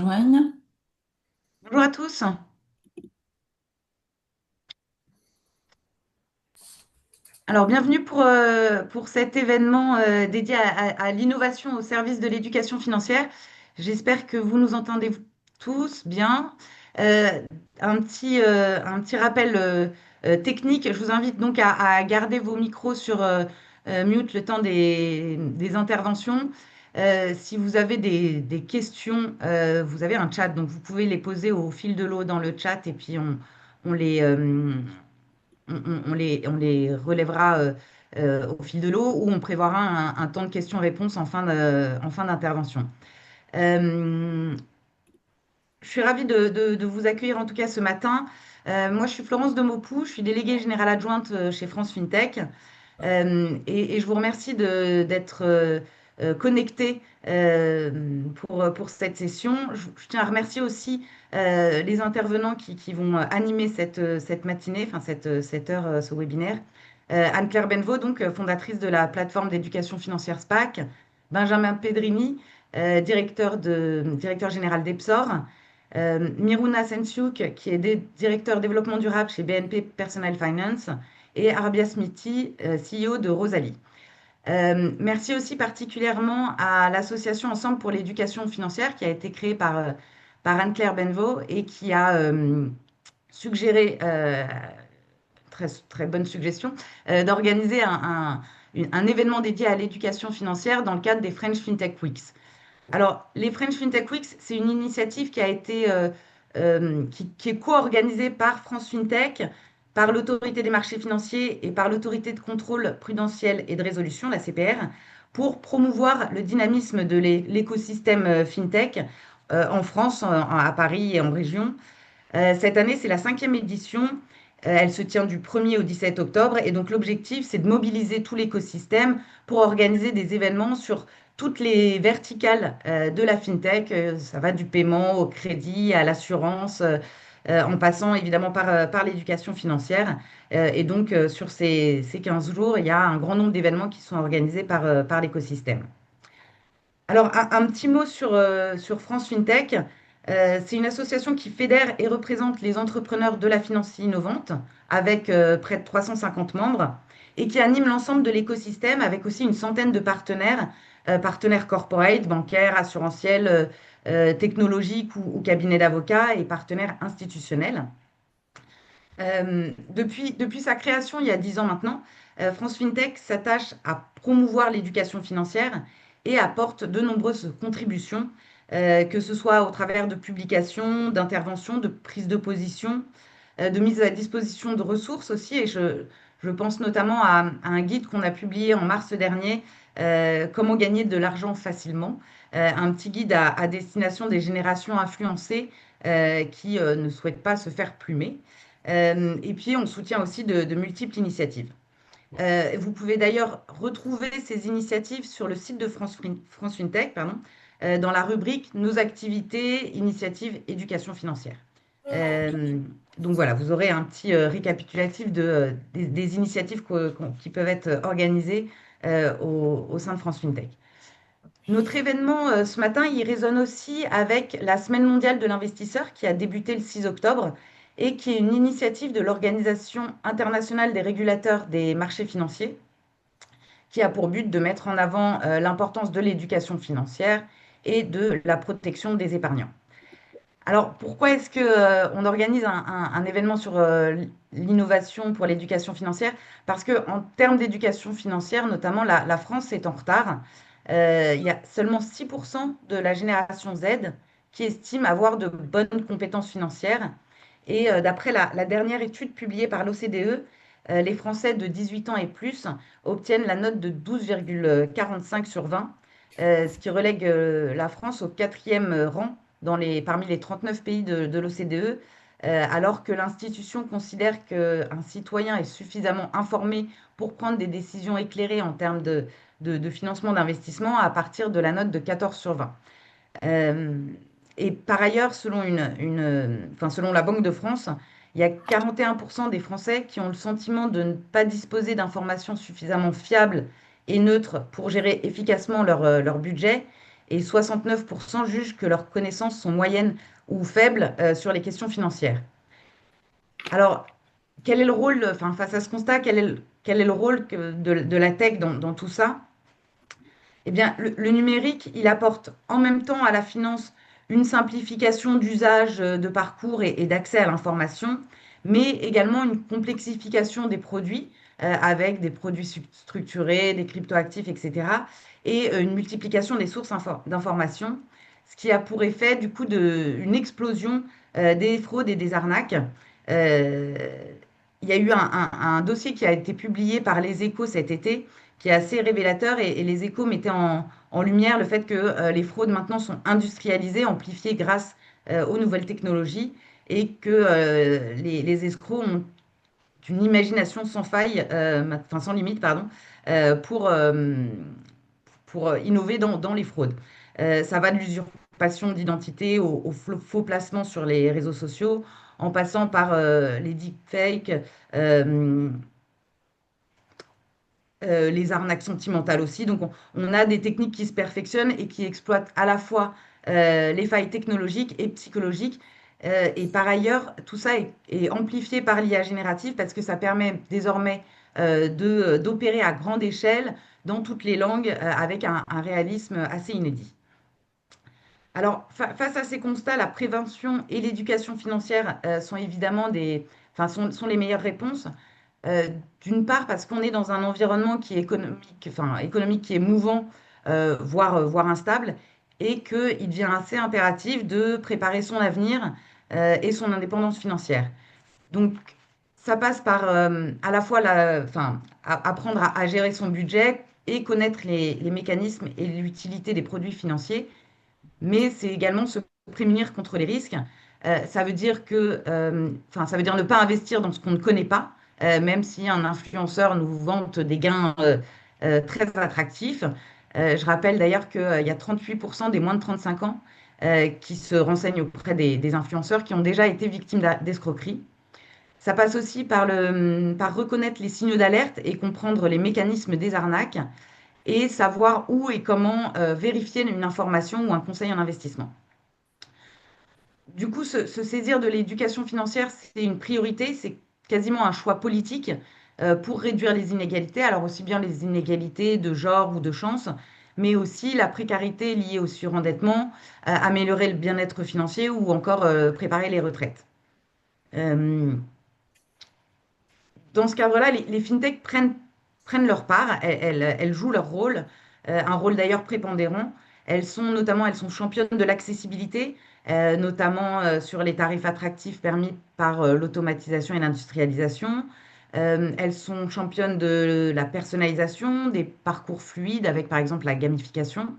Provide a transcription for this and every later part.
rejoignent. Bonjour à tous. Alors, bienvenue pour cet événement dédié à l'innovation au service de l'éducation financière. J'espère que vous nous entendez tous bien. Euh, un petit rappel technique. Je vous invite donc à garder vos micros sur mute le temps des interventions. Si vous avez des questions, vous avez un chat, donc vous pouvez les poser au fil de l'eau dans le chat et puis on les, on les relèvera au fil de l'eau ou on prévoira un temps de questions-réponses en fin d'intervention. Euh, je suis ravie de vous accueillir en tout cas ce matin. Moi, je suis Florence Demopou, je suis déléguée générale adjointe chez France FinTech. Et je vous remercie d'être connecté pour cette session. Je tiens à remercier aussi les intervenants qui vont animer cette matinée, enfin cette heure, ce webinaire. Anne-Claire Benvaux, donc fondatrice de la plateforme d'éducation financière SPAC, Benjamin Pedrini, directeur général d'Epsor, Miruna Sensiuk, qui est directeur développement durable chez BNP Personal Finance, et Arbia Smithy, CEO de Rosalie. Merci aussi particulièrement à l'association Ensemble pour l'éducation financière qui a été créée par Anne-Claire Benvaux et qui a suggéré, très bonne suggestion, d'organiser un événement dédié à l'éducation financière dans le cadre des French FinTech Weeks. Alors, les French FinTech Weeks, c'est une initiative qui a été, qui est co-organisée par France FinTech, par l'Autorité des marchés financiers et par l'Autorité de contrôle prudentiel et de résolution, la CPR, pour promouvoir le dynamisme de l'écosystème FinTech en France, à Paris et en région. Cette année, c'est la cinquième édition. Elle se tient du 1er au 17 octobre. Et donc, l'objectif, c'est de mobiliser tout l'écosystème pour organiser des événements sur toutes les verticales de la FinTech. Ça va du paiement au crédit, à l'assurance, en passant évidemment par l'éducation financière. Et donc, sur ces 15 jours, il y a un grand nombre d'événements qui sont organisés par l'écosystème. Alors, un petit mot sur France FinTech. C'est une association qui fédère et représente les entrepreneurs de la finance innovante avec près de 350 membres et qui anime l'ensemble de l'écosystème avec aussi une centaine de partenaires, partenaires corporate, bancaires, assurantiels, technologiques ou cabinets d'avocats et partenaires institutionnels. Depuis sa création il y a 10 ans maintenant, France FinTech s'attache à promouvoir l'éducation financière et apporte de nombreuses contributions, que ce soit au travers de publications, d'interventions, de prises de position, de mise à disposition de ressources aussi. Et je pense notamment à un guide qu'on a publié en mars dernier, Comment gagner de l'argent facilement, un petit guide à destination des générations influencées qui ne souhaitent pas se faire plumer. Et puis, on soutient aussi de multiples initiatives. Vous pouvez d'ailleurs retrouver ces initiatives sur le site de France FinTech, pardon, dans la rubrique Nos activités, initiatives, éducation financière. Euh, donc voilà, vous aurez un petit récapitulatif des initiatives qui peuvent être organisées au sein de France FinTech. Notre événement ce matin, il résonne aussi avec la Semaine mondiale de l'investisseur qui a débuté le 6 octobre et qui est une initiative de l'Organisation internationale des régulateurs des marchés financiers qui a pour but de mettre en avant l'importance de l'éducation financière et de la protection des épargnants. Alors, pourquoi est-ce que, on organise un événement sur l'innovation pour l'éducation financière? Parce que en termes d'éducation financière, notamment, la France est en retard. Il y a seulement 6% de la génération Z qui estime avoir de bonnes compétences financières. Et d'après la dernière étude publiée par l'OCDE, les Français de 18 ans et plus obtiennent la note de 12,45 sur 20, ce qui relègue la France au quatrième rang parmi les 39 pays de l'OCDE, alors que l'institution considère qu'un citoyen est suffisamment informé pour prendre des décisions éclairées en termes de financement d'investissement à partir de la note de 14 sur 20. Euh, et par ailleurs, enfin, selon la Banque de France, il y a 41% des Français qui ont le sentiment de ne pas disposer d'informations suffisamment fiables et neutres pour gérer efficacement leur budget. et 69% jugent que leurs connaissances sont moyennes ou faibles sur les questions financières. Alors, quel est le rôle, enfin, face à ce constat, quel est le rôle de la tech dans tout ça? Eh bien, le numérique, il apporte en même temps à la finance une simplification d'usage, de parcours et d'accès à l'information, mais également une complexification des produits avec des produits structurés, des cryptoactifs, etc., et une multiplication des sources d'information, ce qui a pour effet du coup une explosion des fraudes et des arnaques. Euh, il y a eu un dossier qui a été publié par Les Échos cet été qui est assez révélateur et les Échos mettaient en lumière le fait que les fraudes maintenant sont industrialisées, amplifiées grâce aux nouvelles technologies et que les escrocs ont une imagination sans faille, enfin sans limite, pardon, euh, pour, euh, pour innover dans les fraudes. Ça va de l'usurpation d'identité au faux placement sur les réseaux sociaux, en passant par les deepfakes, euh, les arnaques sentimentales aussi. Donc, on a des techniques qui se perfectionnent et qui exploitent à la fois les failles technologiques et psychologiques. Et par ailleurs, tout ça est amplifié par l'IA générative parce que ça permet désormais d'opérer à grande échelle dans toutes les langues avec un réalisme assez inédit. Alors, face à ces constats, la prévention et l'éducation financière sont évidemment enfin, sont les meilleures réponses. Euh, D'une part, parce qu'on est dans un environnement qui est économique, enfin, économique qui est mouvant, voire instable, et qu'il devient assez impératif de préparer son avenir et son indépendance financière. Donc, ça passe par à la fois enfin, apprendre à gérer son budget et connaître les mécanismes et l'utilité des produits financiers, mais c'est également se prémunir contre les risques. Ça veut dire enfin, ça veut dire ne pas investir dans ce qu'on ne connaît pas, même si un influenceur nous vante des gains très attractifs. Je rappelle d'ailleurs qu'il y a 38% des moins de 35 ans qui se renseignent auprès des influenceurs qui ont déjà été victimes d'escroqueries. Ça passe aussi par reconnaître les signaux d'alerte et comprendre les mécanismes des arnaques et savoir où et comment vérifier une information ou un conseil en investissement. Du coup, se saisir de l'éducation financière, c'est une priorité, c'est quasiment un choix politique pour réduire les inégalités, alors aussi bien les inégalités de genre ou de chance, mais aussi la précarité liée au surendettement, améliorer le bien-être financier ou encore préparer les retraites. Euh, Dans ce cadre-là, les fintechs prennent leur part, elles jouent leur rôle, un rôle d'ailleurs prépondérant. Elles sont championnes de l'accessibilité, notamment sur les tarifs attractifs permis par l'automatisation et l'industrialisation. Elles sont championnes de la personnalisation, des parcours fluides avec par exemple la gamification,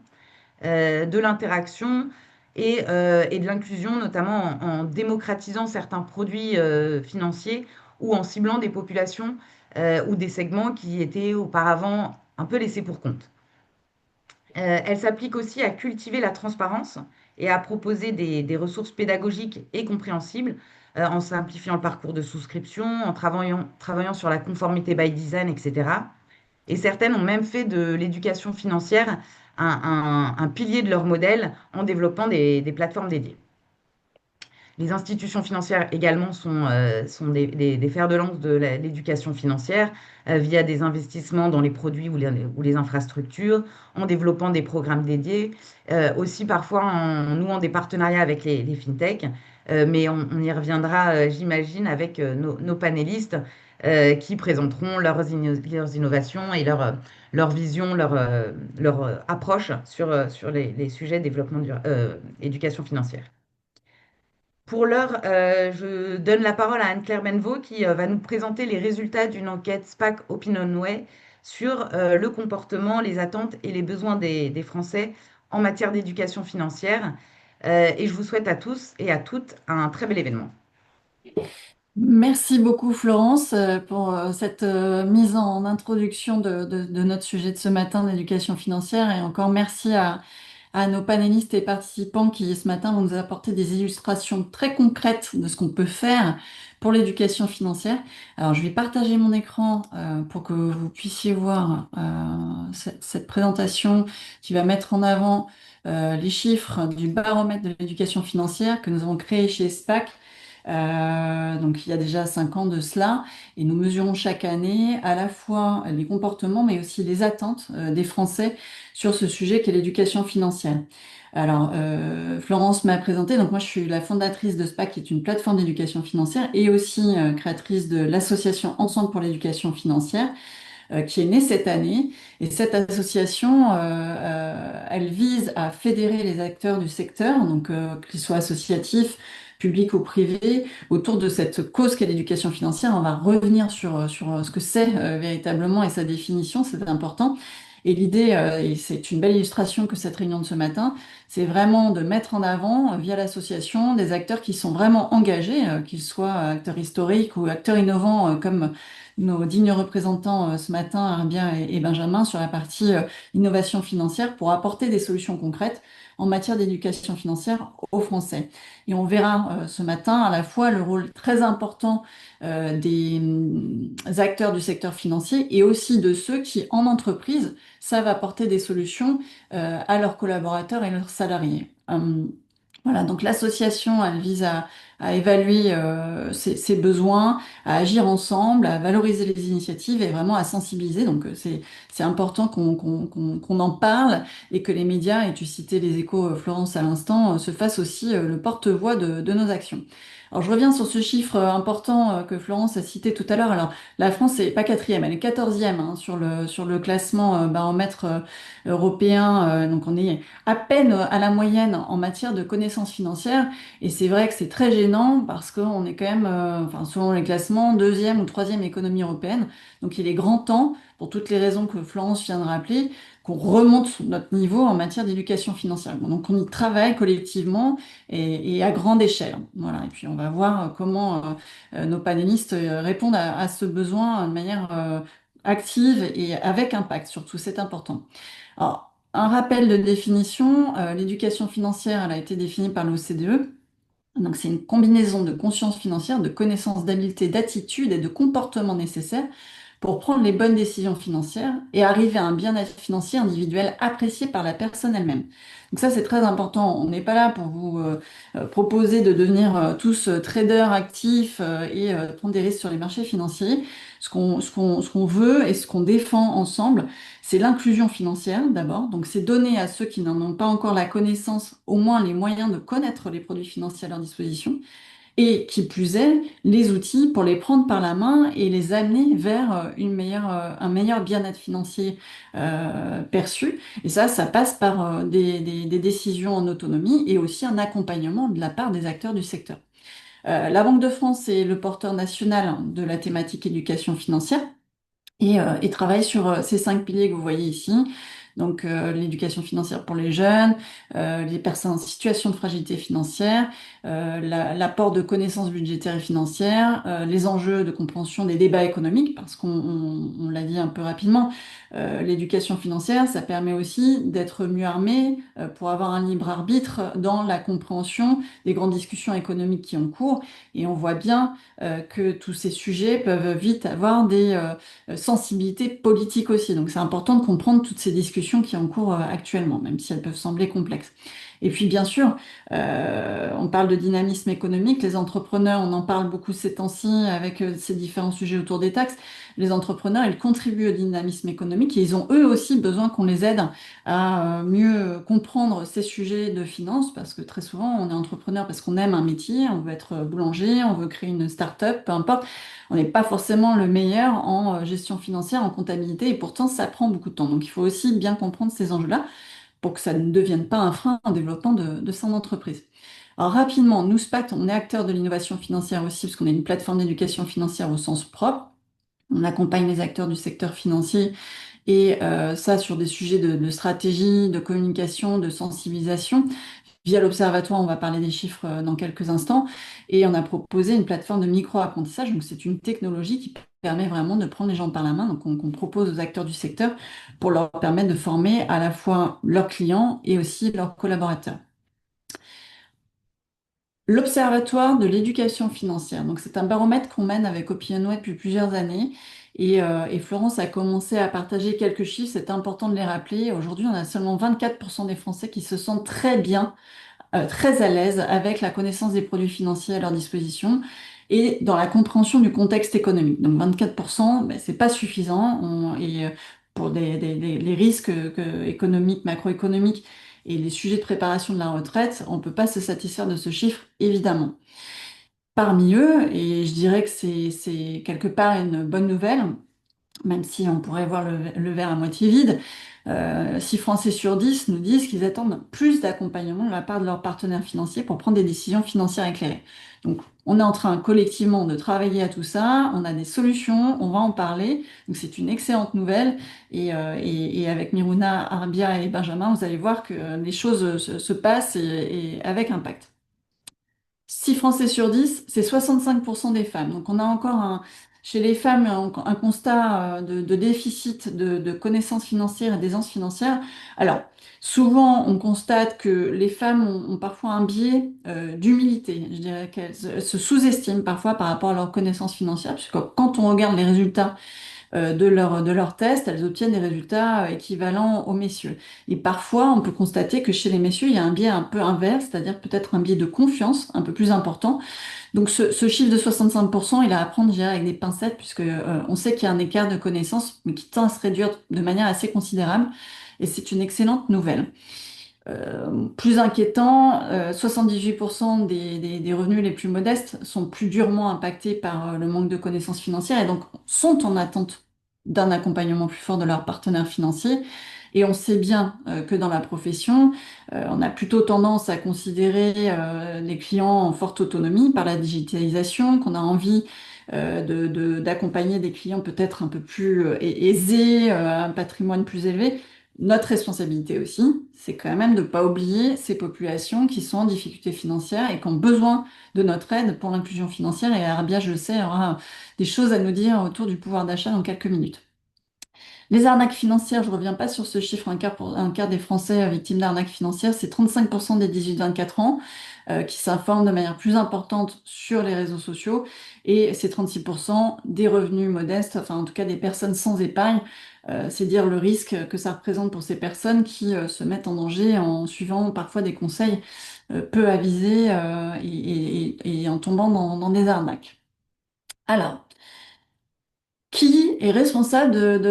de l'interaction et de l'inclusion, notamment en démocratisant certains produits financiers ou en ciblant des populations ou des segments qui étaient auparavant un peu laissés pour compte. Elle s'applique aussi à cultiver la transparence et à proposer des ressources pédagogiques et compréhensibles en simplifiant le parcours de souscription, en travaillant sur la conformité by design, etc. Et certaines ont même fait de l'éducation financière un pilier de leur modèle en développant des plateformes dédiées. Les institutions financières également sont des fers de lance de l'éducation financière via des investissements dans les produits ou les infrastructures, en développant des programmes dédiés, aussi parfois en nouant des partenariats avec les fintechs. Mais on y reviendra, j'imagine, avec nos panélistes qui présenteront leurs innovations et leur vision, leur approche sur les sujets de développement éducation financière. Pour l'heure, je donne la parole à Anne-Claire Benvaux qui va nous présenter les résultats d'une enquête SPAC OpinionWay sur le comportement, les attentes et les besoins des Français en matière d'éducation financière. Et je vous souhaite à tous et à toutes un très bel événement. Merci beaucoup Florence pour cette mise en introduction de notre sujet de ce matin d'éducation financière et encore merci à à nos panélistes et participants qui, ce matin, vont nous apporter des illustrations très concrètes de ce qu'on peut faire pour l'éducation financière. Alors, je vais partager mon écran pour que vous puissiez voir cette présentation qui va mettre en avant les chiffres du baromètre de l'éducation financière que nous avons créé chez SPAC. Donc il y a déjà 5 ans de cela, et nous mesurons chaque année à la fois les comportements mais aussi les attentes des Français sur ce sujet qu'est l'éducation financière. Alors, Florence m'a présenté, donc moi je suis la fondatrice de SPAC, qui est une plateforme d'éducation financière, et aussi créatrice de l'association Ensemble pour l'éducation financière, qui est née cette année. Et cette association, elle vise à fédérer les acteurs du secteur, donc qu'ils soient associatifs, publics ou privés, autour de cette cause qu'est l'éducation financière. On va revenir sur ce que c'est véritablement et sa définition, c'est important. Et l'idée, et c'est une belle illustration que cette réunion de ce matin, c'est vraiment de mettre en avant, via l'association, des acteurs qui sont vraiment engagés, qu'ils soient acteurs historiques ou acteurs innovants, comme nos dignes représentants ce matin, Arbia et Benjamin, sur la partie innovation financière pour apporter des solutions concrètes en matière d'éducation financière aux Français. Et on verra ce matin à la fois le rôle très important des acteurs du secteur financier et aussi de ceux qui, en entreprise, savent apporter des solutions à leurs collaborateurs et leurs salariés. Voilà, donc l'association, elle vise à évaluer ses besoins, à agir ensemble, à valoriser les initiatives et vraiment à sensibiliser. Donc c'est important qu'on en parle et que les médias, et tu citais les échos, Florence, à l'instant, se fassent aussi le porte-voix de nos actions. Alors je reviens sur ce chiffre important que Florence a cité tout à l'heure. Alors la France n'est pas quatrième, elle est 14e hein, sur le classement baromètre européen. Donc on est à peine à la moyenne en matière de connaissances financières. Et c'est vrai que c'est très gênant parce qu'on est quand même, enfin, selon les classements, deuxième ou troisième économie européenne. Donc il est grand temps, pour toutes les raisons que Florence vient de rappeler, qu'on remonte notre niveau en matière d'éducation financière. Bon, donc on y travaille collectivement et à grande échelle. Voilà. Et puis on va voir comment nos panélistes répondent à ce besoin de manière active et avec impact, surtout, c'est important. Alors, un rappel de définition, l'éducation financière, elle a été définie par l'OCDE. Donc, c'est une combinaison de conscience financière, de connaissances, d'habiletés, d'attitudes et de comportements nécessaires pour prendre les bonnes décisions financières et arriver à un bien-être financier individuel apprécié par la personne elle-même. Donc ça, c'est très important. On n'est pas là pour vous proposer de devenir tous traders actifs et prendre des risques sur les marchés financiers. Ce qu'on veut et ce qu'on défend ensemble, c'est l'inclusion financière d'abord. Donc c'est donner à ceux qui n'en ont pas encore la connaissance, au moins les moyens de connaître les produits financiers à leur disposition et qui plus est, les outils pour les prendre par la main et les amener vers un meilleur bien-être financier perçu. Et ça passe par des décisions en autonomie et aussi un accompagnement de la part des acteurs du secteur. La Banque de France est le porteur national de la thématique éducation financière et travaille sur ces 5 piliers que vous voyez ici. Donc, l'éducation financière pour les jeunes, les personnes en situation de fragilité financière, l'apport de connaissances budgétaires et financières, les enjeux de compréhension des débats économiques, parce qu'on l'a dit un peu rapidement, l'éducation financière, ça permet aussi d'être mieux armé pour avoir un libre arbitre dans la compréhension des grandes discussions économiques qui ont cours. Et on voit bien que tous ces sujets peuvent vite avoir des sensibilité politique aussi. Donc c'est important de comprendre toutes ces discussions qui sont en cours actuellement, même si elles peuvent sembler complexes. Et puis bien sûr, on parle de dynamisme économique. Les entrepreneurs, on en parle beaucoup ces temps-ci avec ces différents sujets autour des taxes. Les entrepreneurs, ils contribuent au dynamisme économique et ils ont eux aussi besoin qu'on les aide à mieux comprendre ces sujets de finance parce que très souvent, on est entrepreneur parce qu'on aime un métier, on veut être boulanger, on veut créer une start-up, peu importe. On n'est pas forcément le meilleur en gestion financière, en comptabilité, et pourtant ça prend beaucoup de temps. Donc il faut aussi bien comprendre ces enjeux-là pour que ça ne devienne pas un frein au développement de son entreprise. Alors rapidement, nous, SPACT, on est acteur de l'innovation financière aussi, parce qu'on est une plateforme d'éducation financière au sens propre. On accompagne les acteurs du secteur financier et ça sur des sujets de stratégie, de communication, de sensibilisation. Via l'Observatoire, on va parler des chiffres dans quelques instants. Et on a proposé une plateforme de micro-apprentissage. Donc, c'est une technologie qui permet vraiment de prendre les gens par la main. Donc, qu'on propose aux acteurs du secteur pour leur permettre de former à la fois leurs clients et aussi leurs collaborateurs. L'Observatoire de l'éducation financière. Donc, c'est un baromètre qu'on mène avec Opinionway depuis plusieurs années. Et Florence a commencé à partager quelques chiffres. C'est important de les rappeler. Aujourd'hui, on a seulement 24% des Français qui se sentent très bien, très à l'aise avec la connaissance des produits financiers à leur disposition et dans la compréhension du contexte économique. Donc 24%, ben, c'est pas suffisant. Pour les risques économiques, macroéconomiques et les sujets de préparation de la retraite, on peut pas se satisfaire de ce chiffre, évidemment. Parmi eux, et je dirais que c'est quelque part une bonne nouvelle, même si on pourrait voir le verre à moitié vide, 6 Français sur 10 nous disent qu'ils attendent plus d'accompagnement de la part de leurs partenaires financiers pour prendre des décisions financières éclairées. Donc, on est en train collectivement de travailler à tout ça, on a des solutions, on va en parler. Donc, c'est une excellente nouvelle. Et avec Miruna, Arbia et Benjamin, vous allez voir que les choses se passent et avec impact. 6 Français sur 10, c'est 65% des femmes. Donc on a encore chez les femmes un constat de déficit de connaissances financières et d'aisance financière. Alors, souvent, on constate que les femmes ont parfois un biais d'humilité. Je dirais qu'elles se sous-estiment parfois par rapport à leurs connaissances financières, puisque quand on regarde les résultats de leur test, elles obtiennent des résultats équivalents aux messieurs. Et parfois, on peut constater que chez les messieurs, il y a un biais un peu inverse, c'est-à-dire peut-être un biais de confiance un peu plus important. Donc ce chiffre de 65%, il est à prendre, je dirais, avec des pincettes, puisque on sait qu'il y a un écart de connaissances, mais qui tend à se réduire de manière assez considérable. Et c'est une excellente nouvelle. Plus inquiétant, 78% des revenus les plus modestes sont plus durement impactés par le manque de connaissances financières et donc sont en attente d'un accompagnement plus fort de leurs partenaires financiers. Et on sait bien que dans la profession, on a plutôt tendance à considérer les clients en forte autonomie par la digitalisation, qu'on a envie d'accompagner des clients peut-être un peu plus aisés, un patrimoine plus élevé. Notre responsabilité aussi, c'est quand même de ne pas oublier ces populations qui sont en difficulté financière et qui ont besoin de notre aide pour l'inclusion financière. Et Arbia, je le sais, aura des choses à nous dire autour du pouvoir d'achat dans quelques minutes. Les arnaques financières, je ne reviens pas sur ce chiffre, un quart des Français victimes d'arnaques financières, c'est 35% des 18-24 ans qui s'informent de manière plus importante sur les réseaux sociaux et c'est 36% des revenus modestes, enfin en tout cas des personnes sans épargne. C'est dire le risque que ça représente pour ces personnes qui se mettent en danger en suivant parfois des conseils peu avisés et en tombant dans des arnaques. Alors, qui est responsable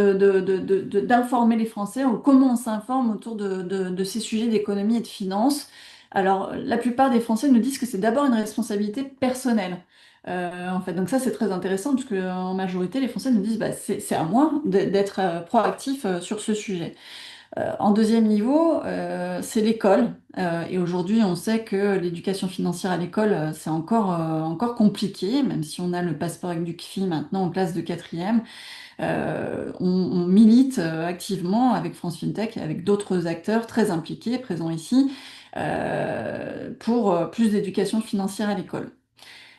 d'informer les Français ou comment on s'informe autour de ces sujets d'économie et de finance? Alors, la plupart des Français nous disent que c'est d'abord une responsabilité personnelle. En fait, donc ça c'est très intéressant puisque en majorité les Français nous disent bah, c'est à moi d'être proactif sur ce sujet. En deuxième niveau, c'est l'école. Et aujourd'hui, on sait que l'éducation financière à l'école, c'est encore compliqué, même si on a le passeport avec du CFI maintenant en classe de quatrième. On milite activement avec France FinTech et avec d'autres acteurs très impliqués, présents ici, pour plus d'éducation financière à l'école.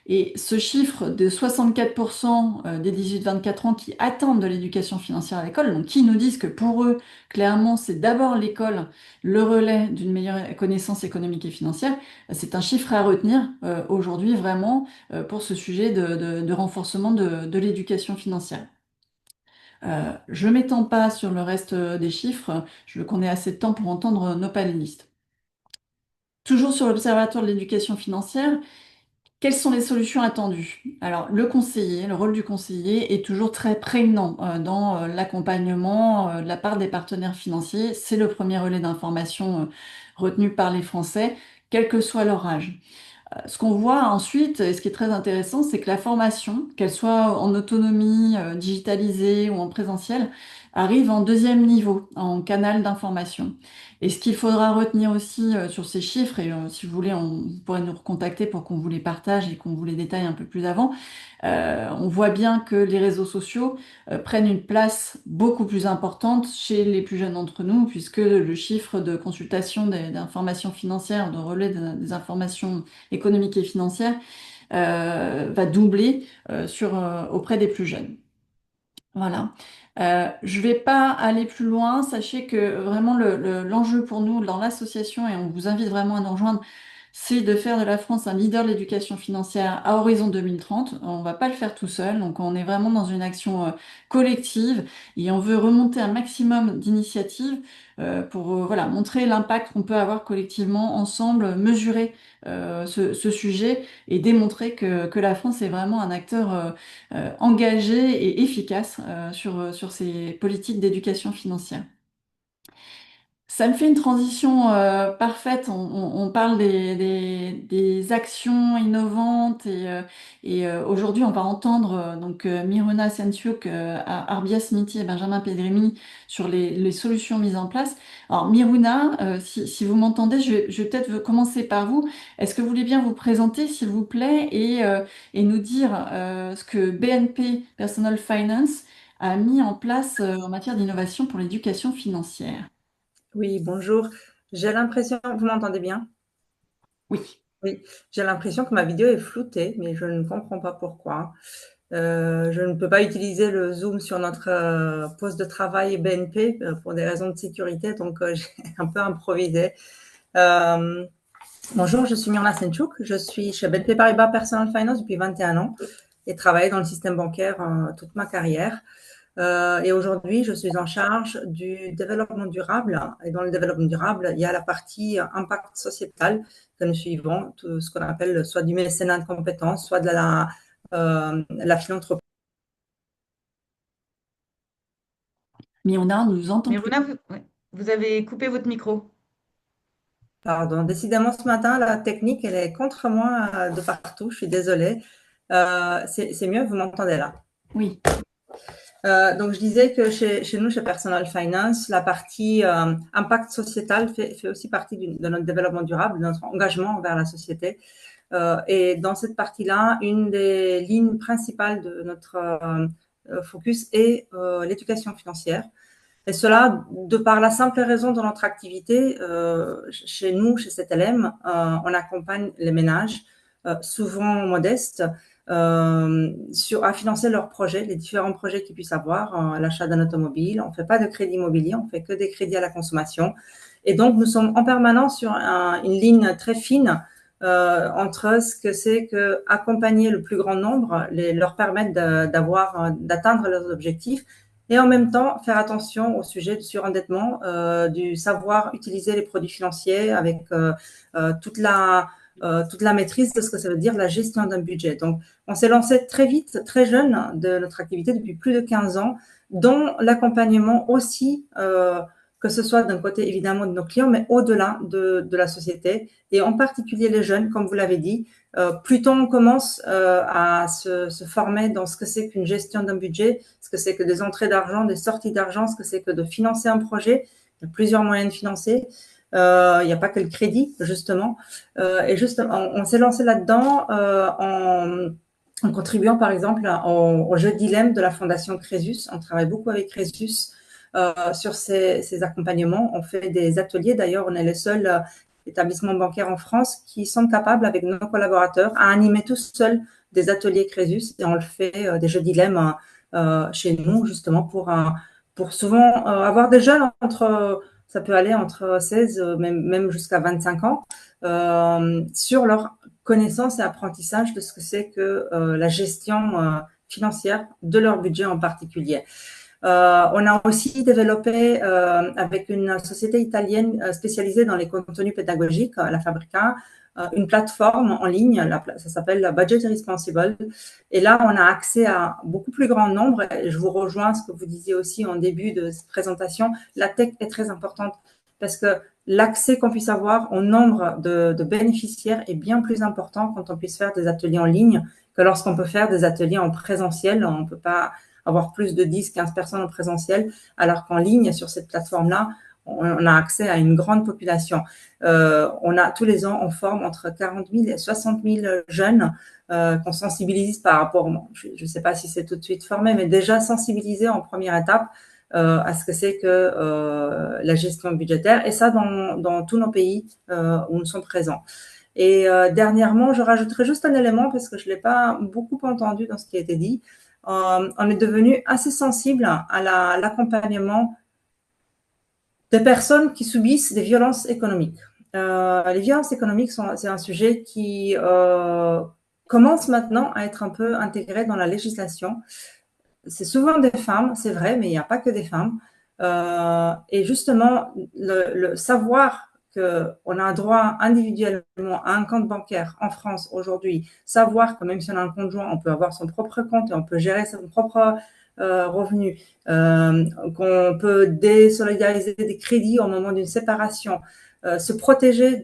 Et ce chiffre de 64% des 18-24 ans qui attendent de l'éducation financière à l'école, donc qui nous disent que pour eux, clairement, c'est d'abord l'école le relais d'une meilleure connaissance économique et financière, c'est un chiffre à retenir aujourd'hui vraiment pour ce sujet de renforcement de l'éducation financière. Je ne m'étends pas sur le reste des chiffres, je veux qu'on ait assez de temps pour entendre nos panélistes. Toujours sur l'Observatoire de l'éducation financière, quelles sont les solutions attendues? Alors, le rôle du conseiller est toujours très prégnant dans l'accompagnement de la part des partenaires financiers. C'est le premier relais d'information retenu par les Français, quel que soit leur âge. Ce qu'on voit ensuite, et ce qui est très intéressant, c'est que la formation, qu'elle soit en autonomie, digitalisée ou en présentiel, arrive en deuxième niveau, en canal d'information. Et ce qu'il faudra retenir aussi sur ces chiffres, et si vous voulez, vous pourrez nous recontacter pour qu'on vous les partage et qu'on vous les détaille un peu plus avant, on voit bien que les réseaux sociaux prennent une place beaucoup plus importante chez les plus jeunes d'entre nous, puisque le chiffre de consultation d'informations financières, de relais des informations économiques et financières, va doubler auprès des plus jeunes. Voilà. Je ne vais pas aller plus loin. Sachez que vraiment l'enjeu pour nous dans l'association, et on vous invite vraiment à nous rejoindre, c'est de faire de la France un leader de l'éducation financière à horizon 2030. On ne va pas le faire tout seul, donc on est vraiment dans une action collective et on veut remonter un maximum d'initiatives pour voilà, montrer l'impact qu'on peut avoir collectivement ensemble, mesurer ce sujet et démontrer que la France est vraiment un acteur engagé et efficace sur ces politiques d'éducation financière. Ça me fait une transition parfaite. On parle des actions innovantes et aujourd'hui on va entendre Miruna Sensiuk, Arbia Smithy et Benjamin Pedremi sur les solutions mises en place. Alors Miruna, si vous m'entendez, je vais peut-être commencer par vous. Est-ce que vous voulez bien vous présenter s'il vous plaît et nous dire ce que BNP Personal Finance a mis en place en matière d'innovation pour l'éducation financière? Oui, bonjour. J'ai l'impression, vous m'entendez bien? Oui. Oui, j'ai l'impression que ma vidéo est floutée, mais je ne comprends pas pourquoi. Je ne peux pas utiliser le Zoom sur notre poste de travail BNP pour des raisons de sécurité, donc j'ai un peu improvisé. Euh, Bonjour, je suis Myrna Senchuk, je suis chez BNP Paribas Personal Finance depuis 21 ans et travaillé dans le système bancaire toute ma carrière. Et aujourd'hui, je suis en charge du développement durable. Et dans le développement durable, il y a la partie impact sociétal que nous suivons, tout ce qu'on appelle soit du mécénat de compétences, soit de la philanthropie. Mais on nous entend plus. Miruna, ouais, vous avez coupé votre micro. Pardon, décidément ce matin, la technique, elle est contre moi de partout. Je suis désolée. C'est mieux, vous m'entendez là? Oui. Donc, je disais que chez nous, chez Personal Finance, la partie impact sociétal fait aussi partie de notre développement durable, de notre engagement envers la société. Et dans cette partie-là, une des lignes principales de notre focus est l'éducation financière. Et cela, de par la simple raison de notre activité, chez nous, chez CTLM, on accompagne les ménages, souvent modestes, à financer leurs projets, les différents projets qu'ils puissent avoir, l'achat d'un automobile. On ne fait pas de crédit immobilier, on fait que des crédits à la consommation. Et donc, nous sommes en permanence sur une ligne très fine entre ce que c'est que accompagner le plus grand nombre, leur permettre d'atteindre leurs objectifs, et en même temps faire attention au sujet du surendettement, du savoir utiliser les produits financiers avec toute la maîtrise de ce que ça veut dire la gestion d'un budget. Donc, on s'est lancé très vite, très jeune de notre activité depuis plus de 15 ans, dont l'accompagnement aussi, que ce soit d'un côté évidemment de nos clients, mais au-delà de la société, et en particulier les jeunes, comme vous l'avez dit. Plus tôt on commence à se former dans ce que c'est qu'une gestion d'un budget, ce que c'est que des entrées d'argent, des sorties d'argent, ce que c'est que de financer un projet. Il y a plusieurs moyens de financer. Il n'y a pas que le crédit, justement. Et justement, on s'est lancé là-dedans en contribuant, par exemple, au jeu dilemme de la Fondation Crésus. On travaille beaucoup avec Crésus sur ces accompagnements. On fait des ateliers. D'ailleurs, on est les seuls établissements bancaires en France qui sont capables, avec nos collaborateurs, à animer tout seuls des ateliers Crésus. Et on le fait, des jeux dilemme chez nous, justement, pour souvent avoir des jeunes ça peut aller entre 16, même jusqu'à 25 ans, sur leur connaissance et apprentissage de ce que c'est que la gestion financière de leur budget en particulier. On a aussi développé avec une société italienne spécialisée dans les contenus pédagogiques, la Fabrica, une plateforme en ligne, ça s'appelle Budget Responsible. Et là, on a accès à beaucoup plus grand nombre. Et je vous rejoins ce que vous disiez aussi en début de cette présentation. La tech est très importante parce que l'accès qu'on puisse avoir au nombre de bénéficiaires est bien plus important quand on puisse faire des ateliers en ligne que lorsqu'on peut faire des ateliers en présentiel. On ne peut pas avoir plus de 10, 15 personnes en présentiel, alors qu'en ligne, sur cette plateforme-là, on a accès à une grande population. On a tous les ans, on forme entre 40 000 et 60 000 jeunes qu'on sensibilise par rapport, je ne sais pas si c'est tout de suite formé, mais déjà sensibilisé en première étape à ce que c'est que la gestion budgétaire, et ça dans tous nos pays où nous sommes présents. Et dernièrement, je rajouterai juste un élément parce que je ne l'ai pas beaucoup entendu dans ce qui a été dit. on est devenu assez sensible à l'accompagnement des personnes qui subissent des violences économiques. Les violences économiques, c'est un sujet qui commence maintenant à être un peu intégré dans la législation. C'est souvent des femmes, c'est vrai, mais il n'y a pas que des femmes. Et justement, le savoir qu'on a un droit individuellement à un compte bancaire en France aujourd'hui, savoir que même si on a un conjoint, on peut avoir son propre compte et on peut gérer son propre revenu, qu'on peut désolidariser des crédits au moment d'une séparation, se protéger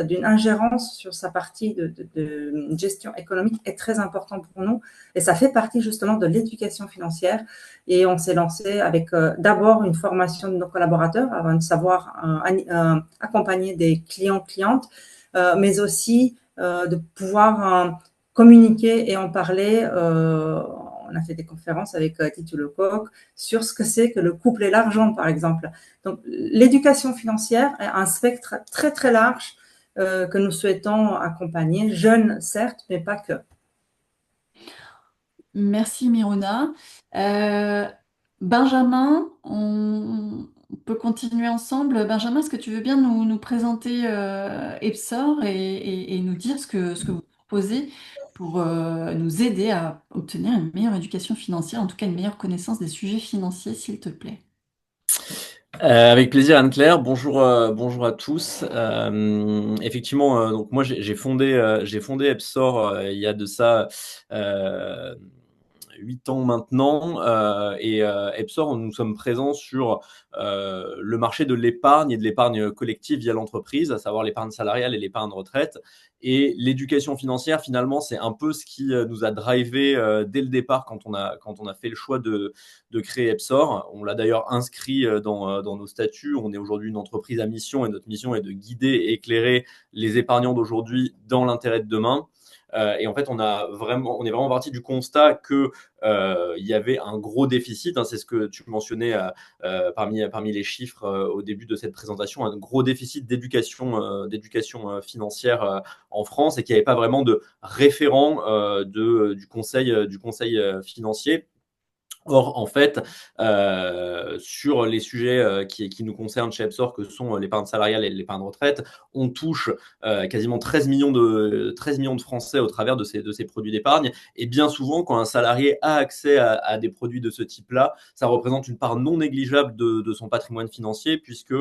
d'une ingérence sur sa partie de gestion économique est très important pour nous. Et ça fait partie justement de l'éducation financière. Et on s'est lancé avec d'abord une formation de nos collaborateurs avant de savoir accompagner des clients-clientes, mais aussi de pouvoir communiquer et en parler. On a fait des conférences avec Titu Lecoq sur ce que c'est que le couple et l'argent, par exemple. Donc, l'éducation financière est un spectre très, très large que nous souhaitons accompagner, jeunes certes, mais pas que. Merci Miruna. Euh, Benjamin, on peut continuer ensemble. Benjamin, est-ce que tu veux bien nous présenter Epsor et nous dire ce que vous proposez pour nous aider à obtenir une meilleure éducation financière, en tout cas une meilleure connaissance des sujets financiers, s'il te plaît. Avec plaisir Anne-Claire, bonjour à tous. Effectivement, donc moi j'ai fondé Epsor il y a de ça 8 ans maintenant, et Epsor, nous sommes présents sur le marché de l'épargne et de l'épargne collective via l'entreprise, à savoir l'épargne salariale et l'épargne retraite. Et l'éducation financière, finalement, c'est un peu ce qui nous a drivé dès le départ quand on a fait le choix de créer Epsor. On l'a d'ailleurs inscrit dans nos statuts. On est aujourd'hui une entreprise à mission et notre mission est de guider et éclairer les épargnants d'aujourd'hui dans l'intérêt de demain. Et en fait, on est vraiment parti du constat que il y avait un gros déficit. C'est ce que tu mentionnais parmi les chiffres au début de cette présentation, un gros déficit d'éducation financière en France et qu'il n'y avait pas vraiment de référent du conseil financier. Or, en fait, sur les sujets qui nous concernent chez Epsor, que sont l'épargne salariale et l'épargne retraite, on touche quasiment 13 millions de Français au travers de ces produits d'épargne. Et bien souvent, quand un salarié a accès à des produits de ce type-là, ça représente une part non négligeable de son patrimoine financier, puisque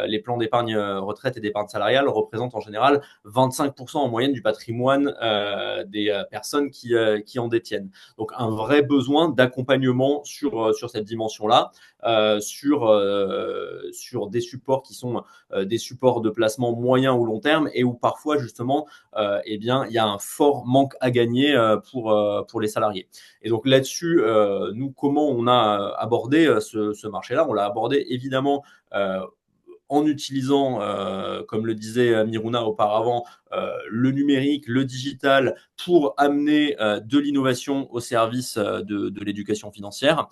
les plans d'épargne retraite et d'épargne salariale représentent en général 25% en moyenne du patrimoine des personnes qui en détiennent. Donc, un vrai besoin d'accompagnement sur cette dimension-là, sur des supports qui sont des supports de placement moyen ou long terme et où parfois justement il y a un fort manque à gagner pour les salariés. Et donc là-dessus, nous, comment on a abordé ce marché-là? On l'a abordé évidemment en utilisant, comme le disait Miruna auparavant, le numérique, le digital pour amener de l'innovation au service de l'éducation financière.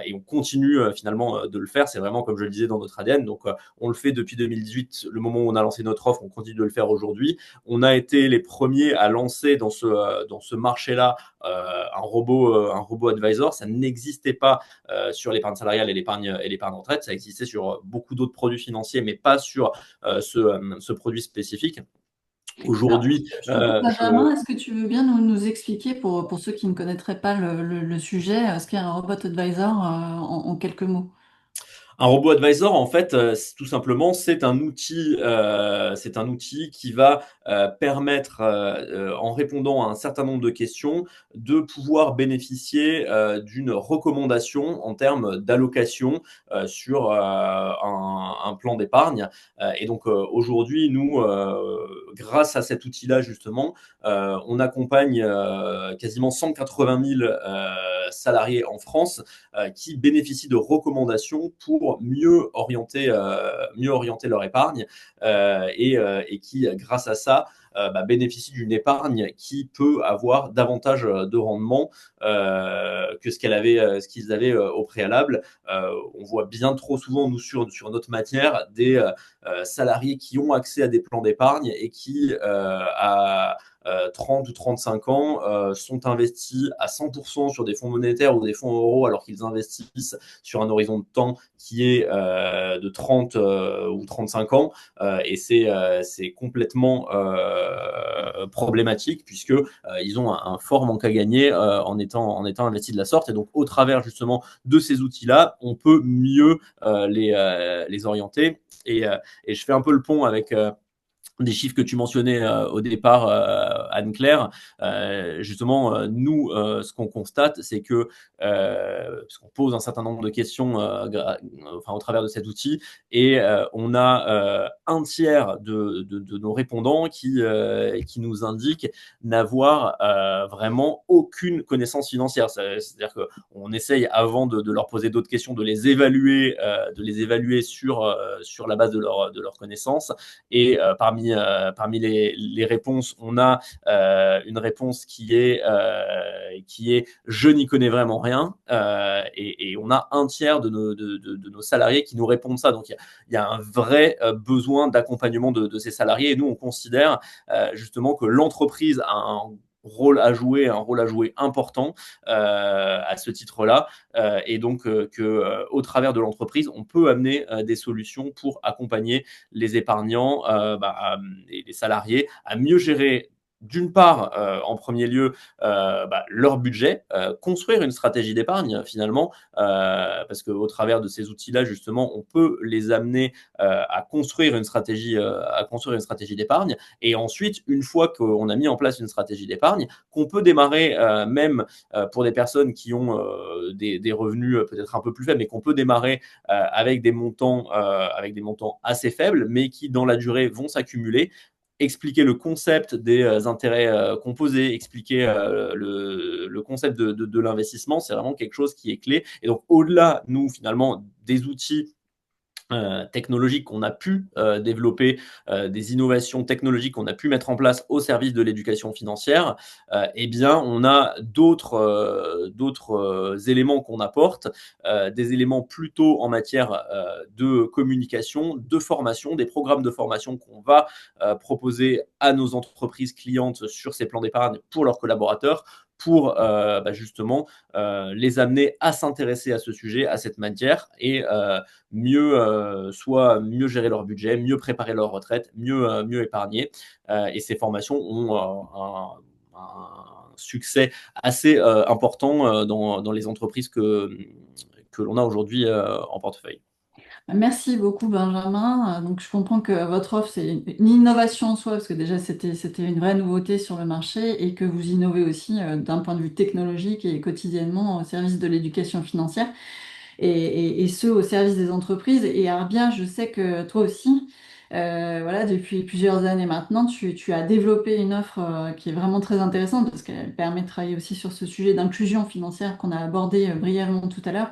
Et on continue finalement de le faire. C'est vraiment, comme je le disais, dans notre ADN. Donc, on le fait depuis 2018, le moment où on a lancé notre offre, on continue de le faire aujourd'hui. On a été les premiers à lancer dans ce marché-là un robot advisor. Ça n'existait pas sur l'épargne salariale et l'épargne retraite. Ça existait sur beaucoup d'autres produits financiers, mais pas sur ce produit spécifique. Aujourd'hui, Benjamin, est-ce que tu veux bien nous expliquer, pour ceux qui ne connaîtraient pas le sujet, ce qu'est un robot advisor en quelques mots? Un robot advisor, en fait, tout simplement, c'est un outil qui va permettre, en répondant à un certain nombre de questions, de pouvoir bénéficier d'une recommandation en termes d'allocation sur un plan d'épargne. Et donc aujourd'hui, nous, grâce à cet outil-là, justement, on accompagne quasiment 180 000 salariés en France qui bénéficient de recommandations pour mieux orienter leur épargne et qui, grâce à ça, bénéficient d'une épargne qui peut avoir davantage de rendement que ce qu'ils avaient au préalable. On voit bien trop souvent, nous, sur notre matière, des salariés qui ont accès à des plans d'épargne et qui, 30 ou 35 ans sont investis à 100% sur des fonds monétaires ou des fonds euros alors qu'ils investissent sur un horizon de temps qui est de 30 ou 35 ans. Et c'est complètement problématique puisque ils ont un fort manque à gagner en étant investis de la sorte. Et donc, au travers justement de ces outils-là, on peut mieux les orienter. Et je fais un peu le pont avec des chiffres que tu mentionnais au départ, Anne-Claire. Justement, nous, ce qu'on constate, c'est que parce qu'on pose un certain nombre de questions au travers de cet outil, et on a un tiers de nos répondants qui nous indiquent n'avoir vraiment aucune connaissance financière. C'est-à-dire qu'on essaye, avant de leur poser d'autres questions, de les évaluer sur la base de leur connaissance. Et parmi les réponses, on a une réponse qui est je n'y connais vraiment rien, et on a un tiers de nos salariés qui nous répondent ça. Donc il y a un vrai besoin d'accompagnement de ces salariés, et nous on considère justement que l'entreprise a un rôle à jouer important à ce titre-là, et donc au travers de l'entreprise, on peut amener des solutions pour accompagner les épargnants et les salariés à mieux gérer, d'une part, en premier lieu, leur budget, construire une stratégie d'épargne finalement, parce qu'au travers de ces outils-là, justement, on peut les amener à construire une stratégie d'épargne. Et ensuite, une fois qu'on a mis en place une stratégie d'épargne, qu'on peut démarrer même pour des personnes qui ont des revenus peut-être un peu plus faibles, mais qu'on peut démarrer avec des montants assez faibles, mais qui dans la durée vont s'accumuler. Expliquer le concept des intérêts composés, expliquer le concept de l'investissement, c'est vraiment quelque chose qui est clé. Et donc, au-delà, nous, finalement, des outils technologiques qu'on a pu développer, des innovations technologiques qu'on a pu mettre en place au service de l'éducation financière, eh bien, on a d'autres éléments qu'on apporte, des éléments plutôt en matière de communication, de formation, des programmes de formation qu'on va proposer à nos entreprises clientes sur ces plans d'épargne pour leurs collaborateurs, pour justement les amener à s'intéresser à ce sujet, à cette matière, et soit mieux gérer leur budget, mieux préparer leur retraite, mieux épargner. Et ces formations ont un succès assez important dans les entreprises que l'on a aujourd'hui en portefeuille. Merci beaucoup, Benjamin. Donc, je comprends que votre offre, c'est une innovation en soi, parce que déjà, c'était une vraie nouveauté sur le marché, et que vous innovez aussi d'un point de vue technologique et quotidiennement au service de l'éducation financière, et ce, au service des entreprises. Et Arbia, je sais que toi aussi, voilà, depuis plusieurs années maintenant, tu as développé une offre qui est vraiment très intéressante, parce qu'elle permet de travailler aussi sur ce sujet d'inclusion financière qu'on a abordé brièvement tout à l'heure.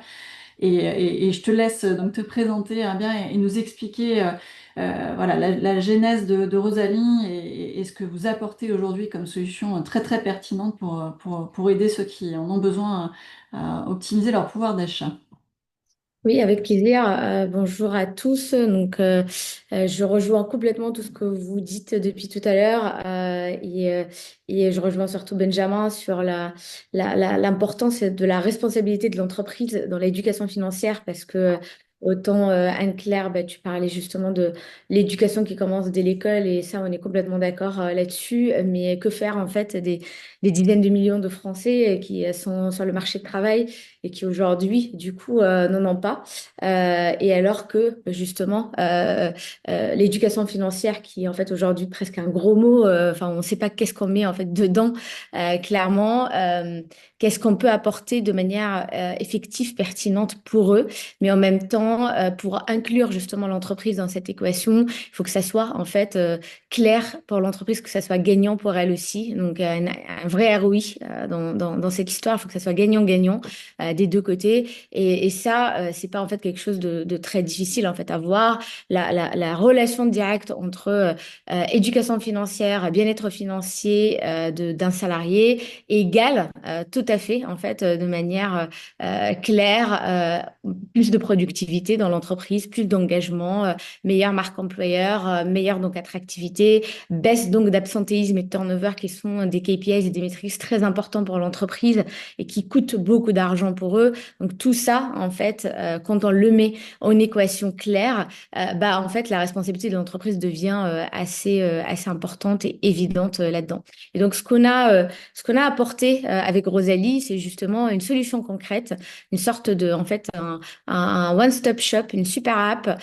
Et je te laisse donc te présenter Arbia, et nous expliquer voilà, la genèse de Rosalie, et ce que vous apportez aujourd'hui comme solution très très pertinente pour aider ceux qui en ont besoin à optimiser leur pouvoir d'achat. Oui, avec plaisir. Bonjour à tous. Je rejoins complètement tout ce que vous dites depuis tout à l'heure, et je rejoins surtout Benjamin sur l'importance de la responsabilité de l'entreprise dans l'éducation financière, parce que autant Anne-Claire, tu parlais justement de l'éducation qui commence dès l'école, et ça, on est complètement d'accord là-dessus. Mais que faire en fait des dizaines de millions de Français qui sont sur le marché de travail et qui aujourd'hui, du coup, n'en ont pas. Et alors que, justement, l'éducation financière, qui est en fait aujourd'hui presque un gros mot, enfin, on ne sait pas qu'est-ce qu'on met en fait dedans, clairement, qu'est-ce qu'on peut apporter de manière effective, pertinente pour eux, mais en même temps, pour inclure justement l'entreprise dans cette équation, il faut que ça soit en fait clair pour l'entreprise, que ça soit gagnant pour elle aussi. Donc, un vrai ROI dans cette histoire, il faut que ça soit gagnant-gagnant des deux côtés. Et ça, c'est pas en fait quelque chose de très difficile en fait à voir. La relation directe entre éducation financière, bien-être financier d'un salarié égale tout à fait en fait de manière claire plus de productivité dans l'entreprise, plus d'engagement, meilleure marque employeur, meilleure donc attractivité, baisse donc d'absentéisme et de turnover qui sont des KPIs et des métriques très importants pour l'entreprise et qui coûtent beaucoup d'argent pour eux. Donc tout ça, en fait, quand on le met en équation claire, bah en fait la responsabilité de l'entreprise devient assez importante et évidente là-dedans. Et donc ce qu'on a apporté avec Rosalie, c'est justement une solution concrète, une sorte de en fait un one-stop shop, une super app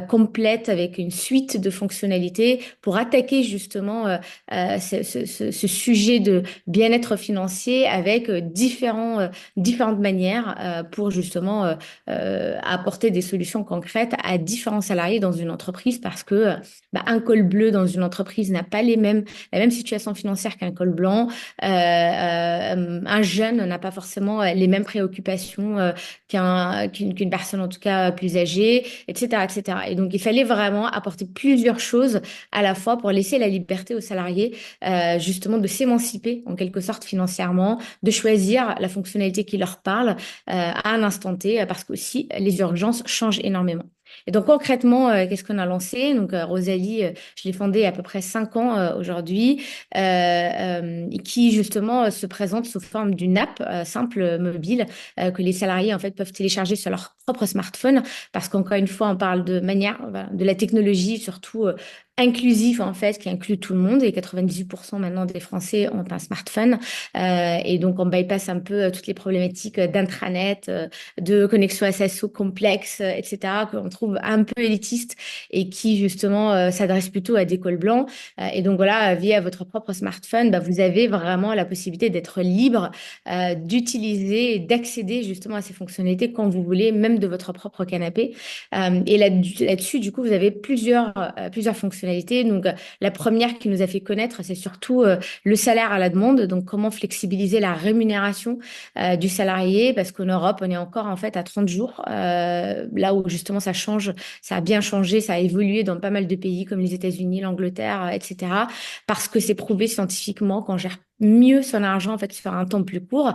complète avec une suite de fonctionnalités pour attaquer justement ce sujet de bien-être financier avec différentes manières pour justement apporter des solutions concrètes à différents salariés dans une entreprise parce que bah, un col bleu dans une entreprise n'a pas la même situation financière qu'un col blanc. Un jeune n'a pas forcément les mêmes préoccupations qu'une personne en tout cas plus âgée, etc., etc. Et donc il fallait vraiment apporter plusieurs choses à la fois pour laisser la liberté aux salariés justement de s'émanciper en quelque sorte financièrement, de choisir la fonctionnalité qui leur parle à un instant T, parce qu'aussi les urgences changent énormément. Et donc concrètement, qu'est-ce qu'on a lancé? Donc Rosalie, je l'ai fondée il y a à peu près 5 ans aujourd'hui, qui justement se présente sous forme d'une app simple mobile que les salariés en fait peuvent télécharger sur leur propre smartphone, parce qu'encore une fois, on parle de manière, voilà, de la technologie surtout inclusif en fait, qui inclut tout le monde, et 98% maintenant des Français ont un smartphone. Et donc on bypass un peu toutes les problématiques d'intranet, de connexion SSO complexe, etc., qu'on trouve un peu élitiste et qui justement s'adresse plutôt à des cols blancs. Et donc voilà, via votre propre smartphone, bah, vous avez vraiment la possibilité d'être libre, d'utiliser et d'accéder justement à ces fonctionnalités quand vous voulez, même de votre propre canapé. Et là-dessus, du coup, vous avez plusieurs fonctionnalités. Donc, la première qui nous a fait connaître, c'est surtout le salaire à la demande. Donc, comment flexibiliser la rémunération du salarié, parce qu'en Europe, on est encore en fait à 30 jours, là où justement ça change, ça a bien changé, ça a évolué dans pas mal de pays comme les États-Unis, l'Angleterre, etc. Parce que c'est prouvé scientifiquement qu'on gère mieux son argent en fait sur un temps plus court.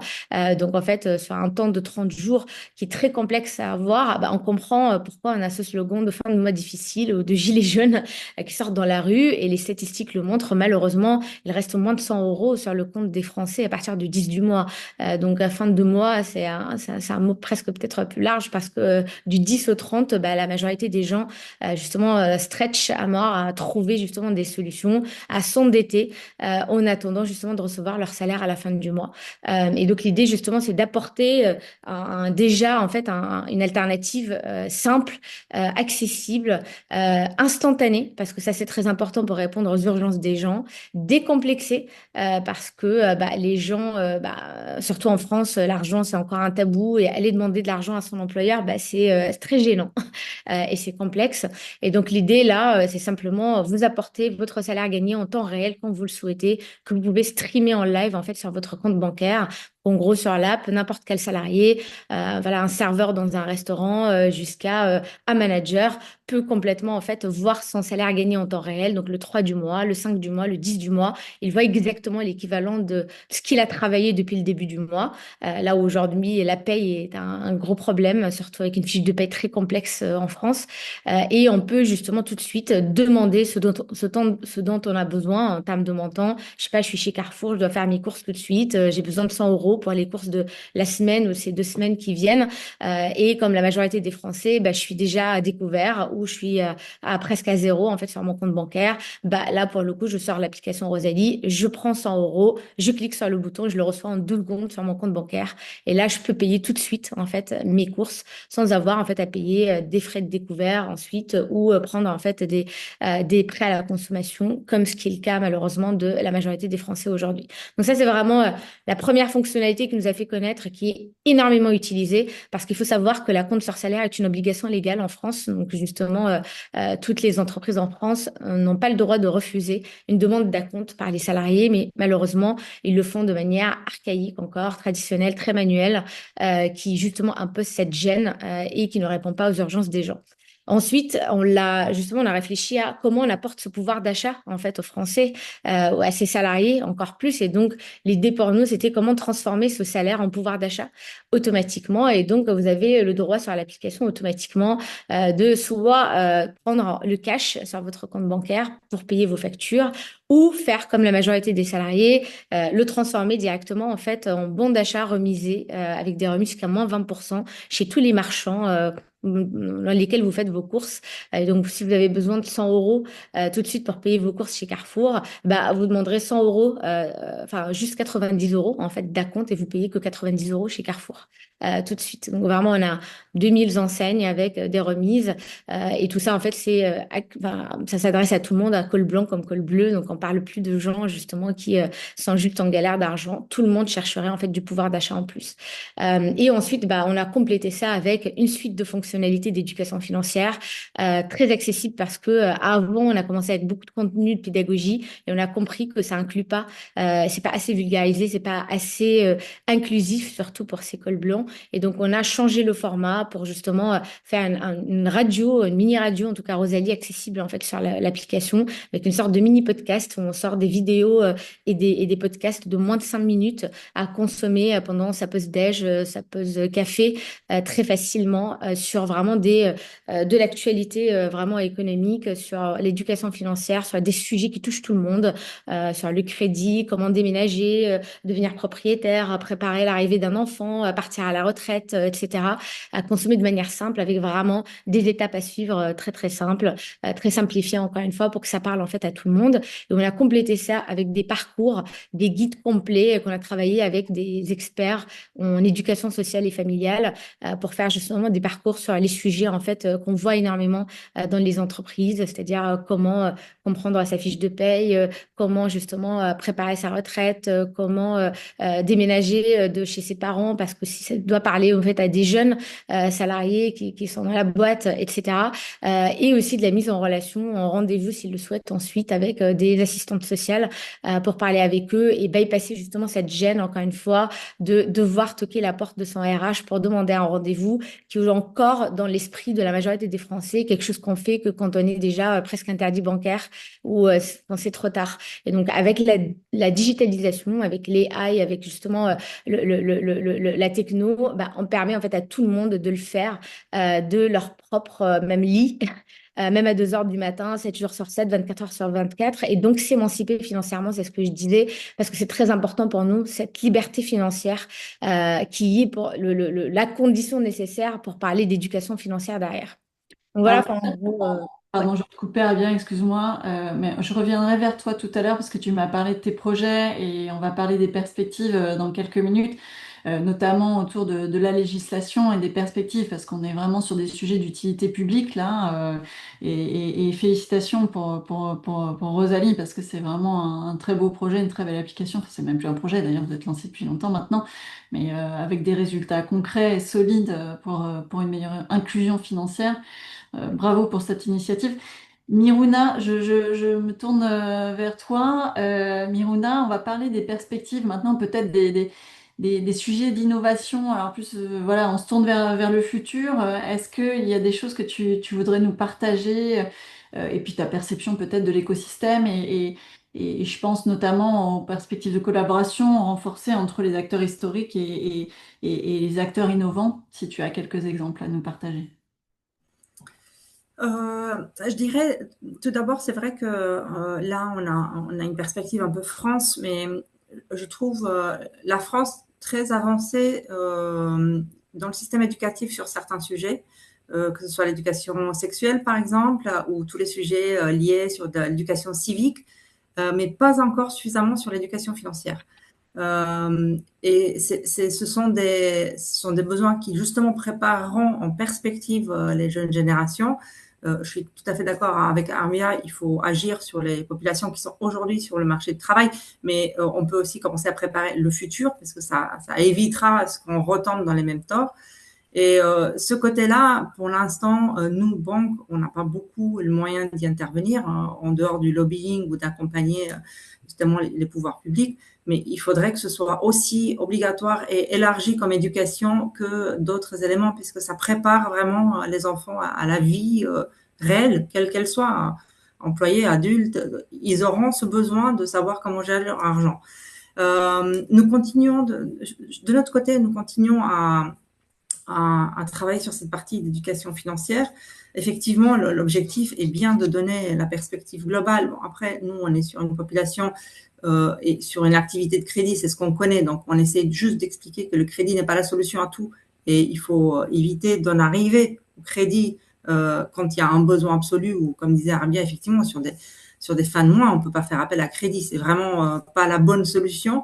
Donc en fait sur un temps de 30 jours qui est très complexe à avoir, bah, on comprend pourquoi on a ce slogan de fin de mois difficile ou de gilets jaunes qui sortent dans la rue, et les statistiques le montrent. Malheureusement, il reste moins de 100 euros sur le compte des Français à partir du 10 du mois. Donc à fin de mois, c'est un mot presque peut-être plus large, parce que du 10 au 30, bah, la majorité des gens justement stretch à mort à trouver justement des solutions, à s'endetter en attendant justement de recevoir leur salaire à la fin du mois. Et donc l'idée justement, c'est d'apporter déjà en fait une alternative simple, accessible, instantanée, parce que ça c'est très important pour répondre aux urgences des gens, décomplexée, parce que bah, les gens, surtout en France, l'argent c'est encore un tabou, et aller demander de l'argent à son employeur, bah, c'est très gênant et c'est complexe. Et donc l'idée là, c'est simplement vous apporter votre salaire gagné en temps réel quand vous le souhaitez, que vous pouvez streamer en live en fait sur votre compte bancaire. En gros, sur l'app, n'importe quel salarié, voilà, un serveur dans un restaurant jusqu'à un manager peut complètement en fait voir son salaire gagné en temps réel. Donc le 3 du mois, le 5 du mois, le 10 du mois, il voit exactement l'équivalent de ce qu'il a travaillé depuis le début du mois. Là où aujourd'hui, la paye est un gros problème, surtout avec une fiche de paye très complexe en France. Et on peut justement tout de suite demander ce dont on a besoin en termes de montant. Je sais pas, je suis chez Carrefour, je dois faire mes courses tout de suite. J'ai besoin de 100 euros pour les courses de la semaine ou ces 2 semaines qui viennent. Et comme la majorité des Français, bah, je suis déjà à découvert, ou je suis presque à zéro en fait sur mon compte bancaire. Bah, là, pour le coup, je sors l'application Rosalie, je prends 100 euros, je clique sur le bouton, je le reçois en 2 secondes sur mon compte bancaire. Et là, je peux payer tout de suite en fait mes courses sans avoir en fait à payer des frais de découvert ensuite, ou prendre en fait des prêts à la consommation, comme ce qui est le cas malheureusement de la majorité des Français aujourd'hui. Donc ça, c'est vraiment la première fonctionnalité qui nous a fait connaître, qui est énormément utilisée, parce qu'il faut savoir que la compte sur salaire est une obligation légale en France. Donc justement, toutes les entreprises en France n'ont pas le droit de refuser une demande d'acompte par les salariés, mais malheureusement, ils le font de manière archaïque encore, traditionnelle, très manuelle, qui justement impose cette gêne et qui ne répond pas aux urgences des gens. Ensuite, on a réfléchi à comment on apporte ce pouvoir d'achat en fait aux Français, à ses salariés encore plus. Et donc, l'idée pour nous, c'était comment transformer ce salaire en pouvoir d'achat automatiquement. Et donc, vous avez le droit sur l'application automatiquement de soit prendre le cash sur votre compte bancaire pour payer vos factures ou faire comme la majorité des salariés, le transformer directement en fait en bon d'achat remisé avec des remises jusqu'à moins 20% chez tous les marchands dans lesquels vous faites vos courses. Et donc, si vous avez besoin de 100 euros tout de suite pour payer vos courses chez Carrefour, bah, vous demanderez 100 euros, enfin juste 90 euros en fait d'acompte et vous payez que 90 euros chez Carrefour tout de suite. Donc vraiment, on a 2000 enseignes avec des remises et tout ça en fait, ça s'adresse à tout le monde, à col blanc comme col bleu. Donc on parle plus de gens justement qui sont juste en galère d'argent. Tout le monde chercherait en fait du pouvoir d'achat en plus. Et ensuite, bah, on a complété ça avec une suite de fonctionnalités d'éducation financière très accessible parce que avant, on a commencé avec beaucoup de contenu de pédagogie et on a compris que ça inclut pas, c'est pas assez vulgarisé, c'est pas assez inclusif, surtout pour ces cols blancs. Et donc, on a changé le format pour justement faire une radio, une mini radio, en tout cas Rosalie, accessible en fait sur l'application avec une sorte de mini podcast où on sort des vidéos et des podcasts de moins de 5 minutes à consommer pendant sa pause déj, sa pause café très facilement sur vraiment de l'actualité vraiment économique, sur l'éducation financière, sur des sujets qui touchent tout le monde, sur le crédit, comment déménager, devenir propriétaire, préparer l'arrivée d'un enfant, partir à la retraite, etc. À consommer de manière simple avec vraiment des étapes à suivre très très simples, très simplifiées encore une fois pour que ça parle en fait à tout le monde. Et on a complété ça avec des parcours, des guides complets qu'on a travaillé avec des experts en éducation sociale et familiale pour faire justement des parcours sur les sujets en fait qu'on voit énormément dans les entreprises, c'est-à-dire comment comprendre sa fiche de paye, comment justement préparer sa retraite, comment déménager de chez ses parents parce que si ça doit parler en fait à des jeunes salariés qui sont dans la boîte, etc. Et aussi de la mise en relation, en rendez-vous s'ils le souhaitent ensuite avec des assistantes sociales pour parler avec eux et bypasser justement cette gêne encore une fois de devoir toquer la porte de son RH pour demander un rendez-vous qui est encore dans l'esprit de la majorité des Français, quelque chose qu'on fait que quand on est déjà presque interdit bancaire ou quand c'est trop tard. Et donc, avec la digitalisation, avec les AI, avec justement la techno, bah, on permet en fait à tout le monde de le faire de leur propre même lit. Même à 2 heures du matin, 7 jours sur 7, 24 heures sur 24. Et donc, s'émanciper financièrement, c'est ce que je disais, parce que c'est très important pour nous, cette liberté financière qui est pour la condition nécessaire pour parler d'éducation financière derrière. Donc voilà, Alors, enfin, en gros, ouais. pardon, je vais te couper, bien, excuse-moi, mais je reviendrai vers toi tout à l'heure parce que tu m'as parlé de tes projets et on va parler des perspectives dans quelques minutes, notamment autour de la législation et des perspectives parce qu'on est vraiment sur des sujets d'utilité publique là. Et félicitations pour Rosalie parce que c'est vraiment un très beau projet, une très belle application. Enfin, c'est même plus un projet d'ailleurs, vous êtes lancé depuis longtemps maintenant, mais avec des résultats concrets et solides pour une meilleure inclusion financière. Bravo pour cette initiative. Miruna, je me tourne vers toi. Miruna, on va parler des perspectives maintenant, peut-être des sujets d'innovation. Alors, en plus, voilà, on se tourne vers le futur. Est-ce qu'il y a des choses que tu voudrais nous partager et puis ta perception peut-être de l'écosystème et je pense notamment aux perspectives de collaboration renforcées entre les acteurs historiques et les acteurs innovants, si tu as quelques exemples à nous partager. Je dirais, tout d'abord, c'est vrai que là, on a une perspective un peu France, mais je trouve la France très avancée dans le système éducatif sur certains sujets, que ce soit l'éducation sexuelle, par exemple, ou tous les sujets liés sur de l'éducation civique, mais pas encore suffisamment sur l'éducation financière. Et ce sont des besoins qui, justement, prépareront en perspective les jeunes générations. Je suis tout à fait d'accord avec Armia, il faut agir sur les populations qui sont aujourd'hui sur le marché du travail, mais on peut aussi commencer à préparer le futur parce que ça évitera ce qu'on retombe dans les mêmes torts. Et ce côté-là, pour l'instant, nous, banques, on n'a pas beaucoup le moyen d'y intervenir en dehors du lobbying ou d'accompagner justement les pouvoirs publics. mais il faudrait que ce soit aussi obligatoire et élargi comme éducation que d'autres éléments, puisque ça prépare vraiment les enfants à la vie réelle, quelle qu'elle soit, hein. Employés, adultes, ils auront ce besoin de savoir comment gérer leur argent. Nous continuons de notre côté, nous continuons à travailler sur cette partie d'éducation financière. Effectivement, l'objectif est bien de donner la perspective globale. Bon, après, nous, on est sur une population et sur une activité de crédit, c'est ce qu'on connaît. Donc, on essaie juste d'expliquer que le crédit n'est pas la solution à tout et il faut éviter d'en arriver au crédit quand il y a un besoin absolu ou, comme disait Arabia, effectivement, sur des fins de mois, on ne peut pas faire appel à crédit. C'est vraiment pas la bonne solution.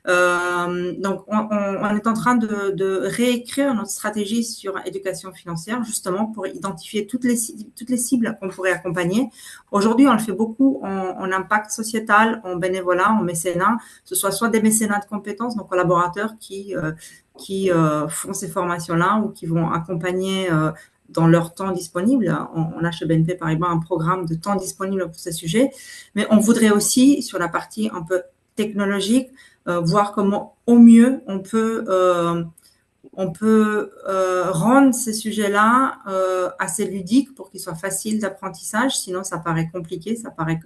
Donc, on est en train de réécrire notre stratégie sur éducation financière, justement pour identifier toutes les cibles qu'on pourrait accompagner. Aujourd'hui, on le fait beaucoup en impact sociétal, en bénévolat, en mécénat, que ce soit des mécénats de compétences, donc collaborateurs qui font ces formations-là ou qui vont accompagner dans leur temps disponible. On a chez BNP Paribas un programme de temps disponible pour ces sujets, mais on voudrait aussi, sur la partie un peu technologique, voir comment au mieux on peut rendre ces sujets-là assez ludiques pour qu'ils soient faciles d'apprentissage. Sinon, ça paraît compliqué, ça paraît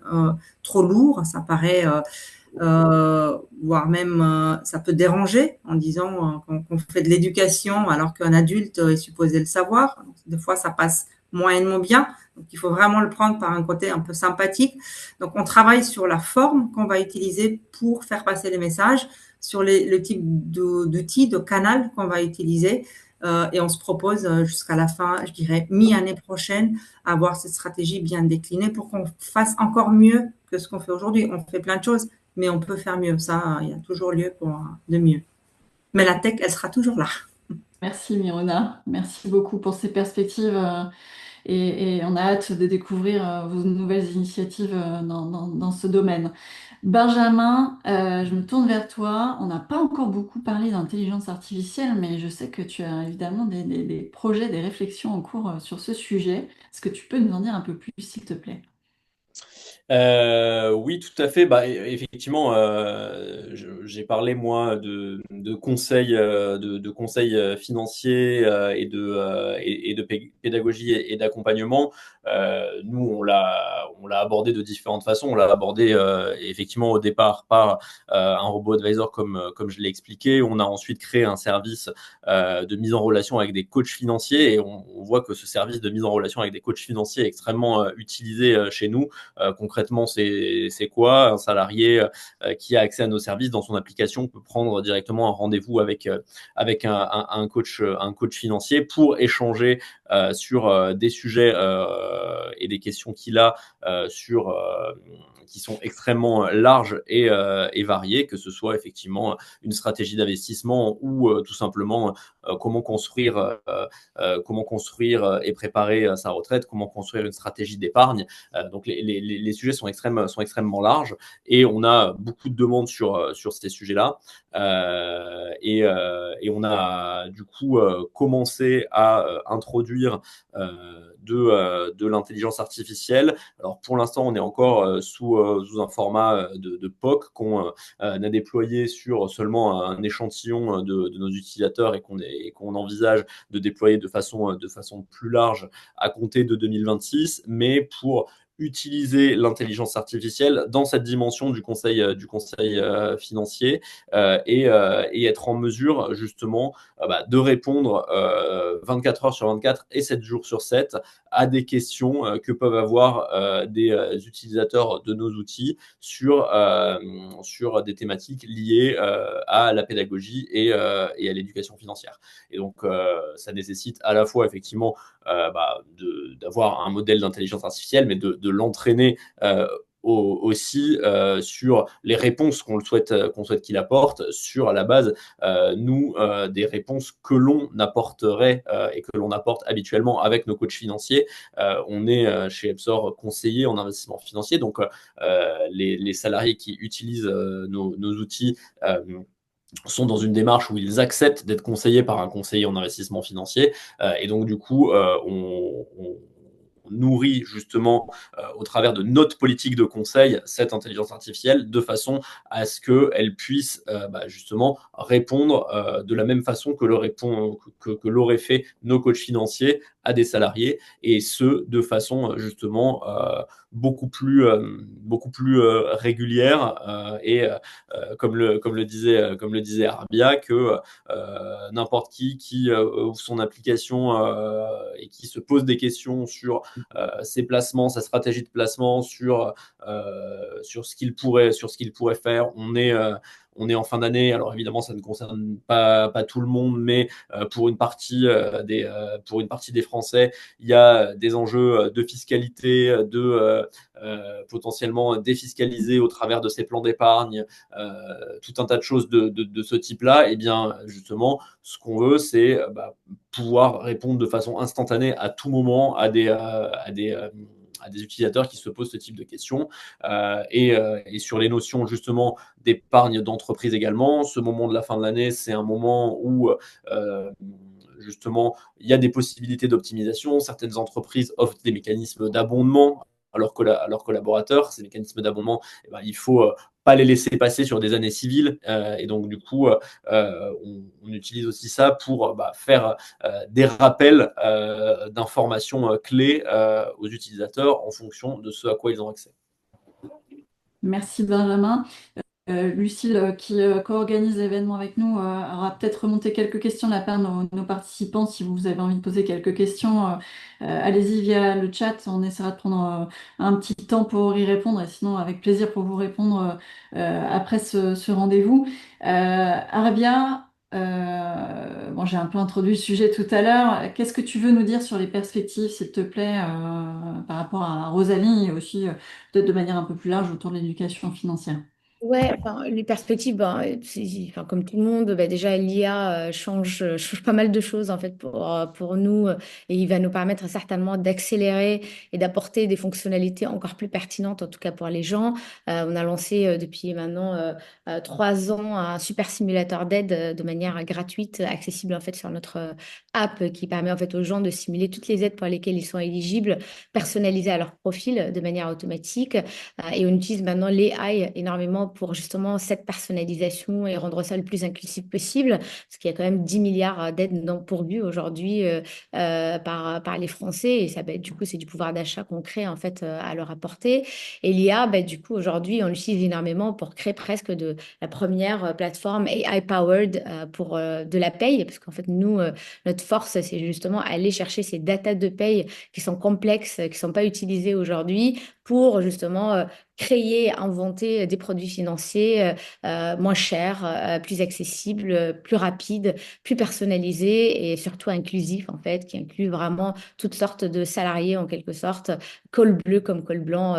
trop lourd, ça paraît voire même ça peut déranger en disant qu'on fait de l'éducation alors qu'un adulte est supposé le savoir. Donc, des fois, ça passe moyennement bien. Donc, il faut vraiment le prendre par un côté un peu sympathique. Donc, on travaille sur la forme qu'on va utiliser pour faire passer les messages, sur le type d'outils, de canal qu'on va utiliser. Et on se propose jusqu'à la fin, je dirais, mi-année prochaine, avoir cette stratégie bien déclinée pour qu'on fasse encore mieux que ce qu'on fait aujourd'hui. On fait plein de choses, mais on peut faire mieux. Ça, il y a toujours lieu pour de mieux. Mais la tech, elle sera toujours là. Merci Mirona, merci beaucoup pour ces perspectives et on a hâte de découvrir vos nouvelles initiatives dans ce domaine. Benjamin, je me tourne vers toi. On n'a pas encore beaucoup parlé d'intelligence artificielle, mais je sais que tu as évidemment des projets, des réflexions en cours sur ce sujet. Est-ce que tu peux nous en dire un peu plus, s'il te plaît? Oui, tout à fait. Bah, effectivement, j'ai parlé moi de conseils, de conseils financiers et de pédagogie et d'accompagnement. Nous, on l'a abordé de différentes façons. On l'a abordé effectivement au départ par un robot advisor comme je l'ai expliqué. On a ensuite créé un service de mise en relation avec des coachs financiers et on voit que ce service de mise en relation avec des coachs financiers est extrêmement utilisé chez nous. Concrètement, c'est quoi? Un salarié qui a accès à nos services dans son application peut prendre directement un rendez-vous avec un coach financier pour échanger sur des sujets et des questions qu'il a qui sont extrêmement larges et variées, que ce soit effectivement une stratégie d'investissement ou tout simplement comment construire et préparer sa retraite, comment construire une stratégie d'épargne. Donc les sujets sont extrêmement larges et on a beaucoup de demandes sur ces sujets-là. Et on a du coup commencé à introduire de l'intelligence artificielle. Alors pour l'instant, on est encore sous un format de POC qu'on a déployé sur seulement un échantillon de nos utilisateurs et qu'on envisage de déployer de façon plus large à compter de 2026, mais pour utiliser l'intelligence artificielle dans cette dimension du conseil financier et être en mesure justement de répondre 24 heures sur 24 et 7 jours sur 7 à des questions que peuvent avoir des utilisateurs de nos outils sur des thématiques liées à la pédagogie et à l'éducation financière. Et donc, ça nécessite à la fois effectivement d'avoir un modèle d'intelligence artificielle, mais de l'entraîner aussi sur les réponses qu'on souhaite qu'il apporte, sur la base, des réponses que l'on apporterait et que l'on apporte habituellement avec nos coachs financiers. On est chez Epsor conseiller en investissement financier, donc les salariés qui utilisent nos outils sont dans une démarche où ils acceptent d'être conseillés par un conseiller en investissement financier. Et donc, du coup, nourrit justement au travers de notre politique de conseil cette intelligence artificielle de façon à ce qu'elle puisse justement répondre de la même façon que l'auraient fait nos coachs financiers à des salariés, et ce de façon justement beaucoup plus régulière et comme le disait Arbia, que n'importe qui ouvre son application et qui se pose des questions sur ses placements, sa stratégie de placement, sur ce qu'il pourrait faire. On est en fin d'année, alors évidemment ça ne concerne pas tout le monde, mais pour une partie des Français, il y a des enjeux de fiscalité, de potentiellement défiscaliser au travers de ces plans d'épargne, tout un tas de choses de ce type-là. Et bien justement, ce qu'on veut, c'est pouvoir répondre de façon instantanée à tout moment à des utilisateurs qui se posent ce type de questions. Et sur les notions justement d'épargne d'entreprise également, ce moment de la fin de l'année, c'est un moment où justement il y a des possibilités d'optimisation. Certaines entreprises offrent des mécanismes d'abondement à leurs collaborateurs. Ces mécanismes d'abondement, il faut pas les laisser passer sur des années civiles, et donc du coup on utilise aussi ça pour faire des rappels d'informations clés aux utilisateurs en fonction de ce à quoi ils ont accès. Merci Benjamin. Lucille, qui co-organise l'événement avec nous, aura peut-être remonté quelques questions de la part de nos participants. Si vous avez envie de poser quelques questions, allez-y via le chat. On essaiera de prendre un petit temps pour y répondre, et sinon avec plaisir pour vous répondre après ce rendez-vous. Arabia, bon, j'ai un peu introduit le sujet tout à l'heure. Qu'est-ce que tu veux nous dire sur les perspectives, s'il te plaît, par rapport à Rosalie, et aussi peut-être de manière un peu plus large autour de l'éducation financière? Ouais, enfin, les perspectives, enfin, comme tout le monde, déjà l'IA change pas mal de choses en fait pour nous, et il va nous permettre certainement d'accélérer et d'apporter des fonctionnalités encore plus pertinentes, en tout cas pour les gens. On a lancé depuis maintenant 3 ans un super simulateur d'aide de manière gratuite, accessible en fait sur notre app, qui permet en fait aux gens de simuler toutes les aides pour lesquelles ils sont éligibles, personnalisées à leur profil de manière automatique. Et on utilise maintenant l'AI énormément pour justement cette personnalisation et rendre ça le plus inclusif possible, parce qu'il y a quand même 10 milliards d'aides non pourvues aujourd'hui par les Français, et ça, du coup, c'est du pouvoir d'achat concret en fait à leur apporter. Et l'IA, du coup, aujourd'hui, on l'utilise énormément pour créer presque la première plateforme AI-powered pour de la paye, parce qu'en fait, nous, notre force, c'est justement aller chercher ces datas de paye qui sont complexes, qui ne sont pas utilisées aujourd'hui, pour justement créer, inventer des produits financiers moins chers, plus accessibles, plus rapides, plus personnalisés et surtout inclusifs en fait, qui incluent vraiment toutes sortes de salariés en quelque sorte, col bleu comme col blanc,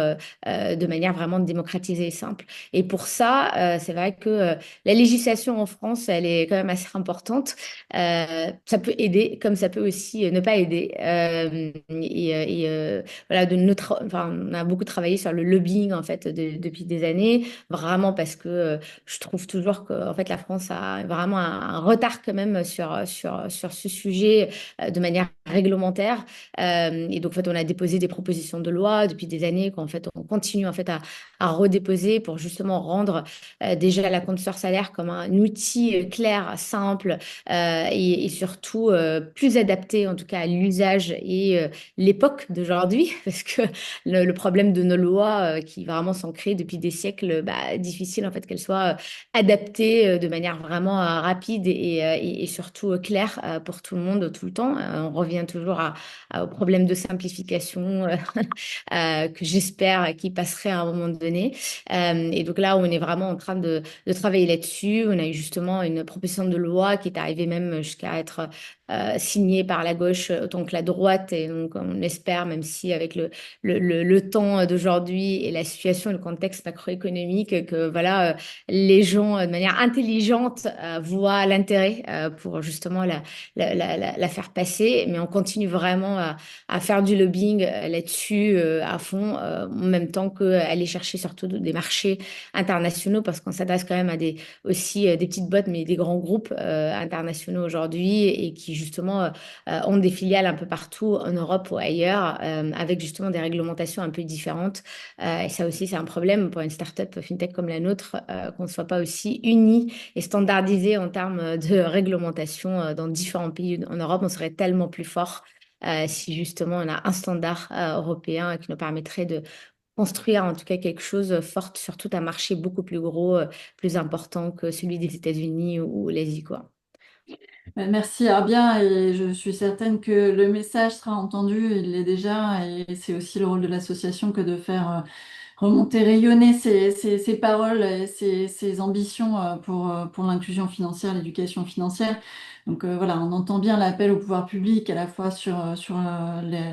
de manière vraiment démocratisée et simple. Et pour ça, c'est vrai que la législation en France, elle est quand même assez importante. Ça peut aider, comme ça peut aussi ne pas aider. Voilà, enfin, on a beaucoup travaillé sur le lobbying en fait depuis des années, vraiment parce que je trouve toujours que en fait la France a vraiment un retard quand même sur ce sujet de manière réglementaire. Et donc en fait on a déposé des propositions de loi depuis des années qu'en fait on continue en fait à redéposer pour justement rendre déjà la compte sur salaire comme un outil clair, simple, et surtout plus adapté en tout cas à l'usage et l'époque d'aujourd'hui, parce que le problème de nos lois qui vraiment sont créées depuis des siècles, difficile en fait qu'elles soient adaptées de manière vraiment rapide et surtout claire pour tout le monde tout le temps. On revient toujours au problème de simplification que j'espère qu'il passerait à un moment donné. Et donc là, on est vraiment en train de travailler là-dessus. On a eu justement une proposition de loi qui est arrivée même jusqu'à être signée par la gauche autant que la droite. Et donc, on espère, même si avec le temps temps d'aujourd'hui et la situation et le contexte macroéconomique que voilà, les gens de manière intelligente voient l'intérêt pour justement la faire passer, mais on continue vraiment à faire du lobbying là-dessus à fond, en même temps qu'aller chercher surtout des marchés internationaux, parce qu'on s'adresse quand même à aussi des petites boîtes, mais des grands groupes internationaux aujourd'hui et qui justement ont des filiales un peu partout en Europe ou ailleurs, avec justement des réglementations un peu différentes. Et ça aussi, c'est un problème pour une startup fintech comme la nôtre, qu'on ne soit pas aussi unis et standardisés en termes de réglementation dans différents pays en Europe. On serait tellement plus fort si justement on a un standard européen qui nous permettrait de construire en tout cas quelque chose fort sur tout un marché beaucoup plus gros, plus important que celui des États-Unis ou l'Asie, quoi. Merci Arbia et je suis certaine que le message sera entendu, il l'est déjà et c'est aussi le rôle de l'association que de faire remonter, rayonner ces paroles, et ces ambitions pour l'inclusion financière, l'éducation financière. Donc voilà, on entend bien l'appel au pouvoir public à la fois sur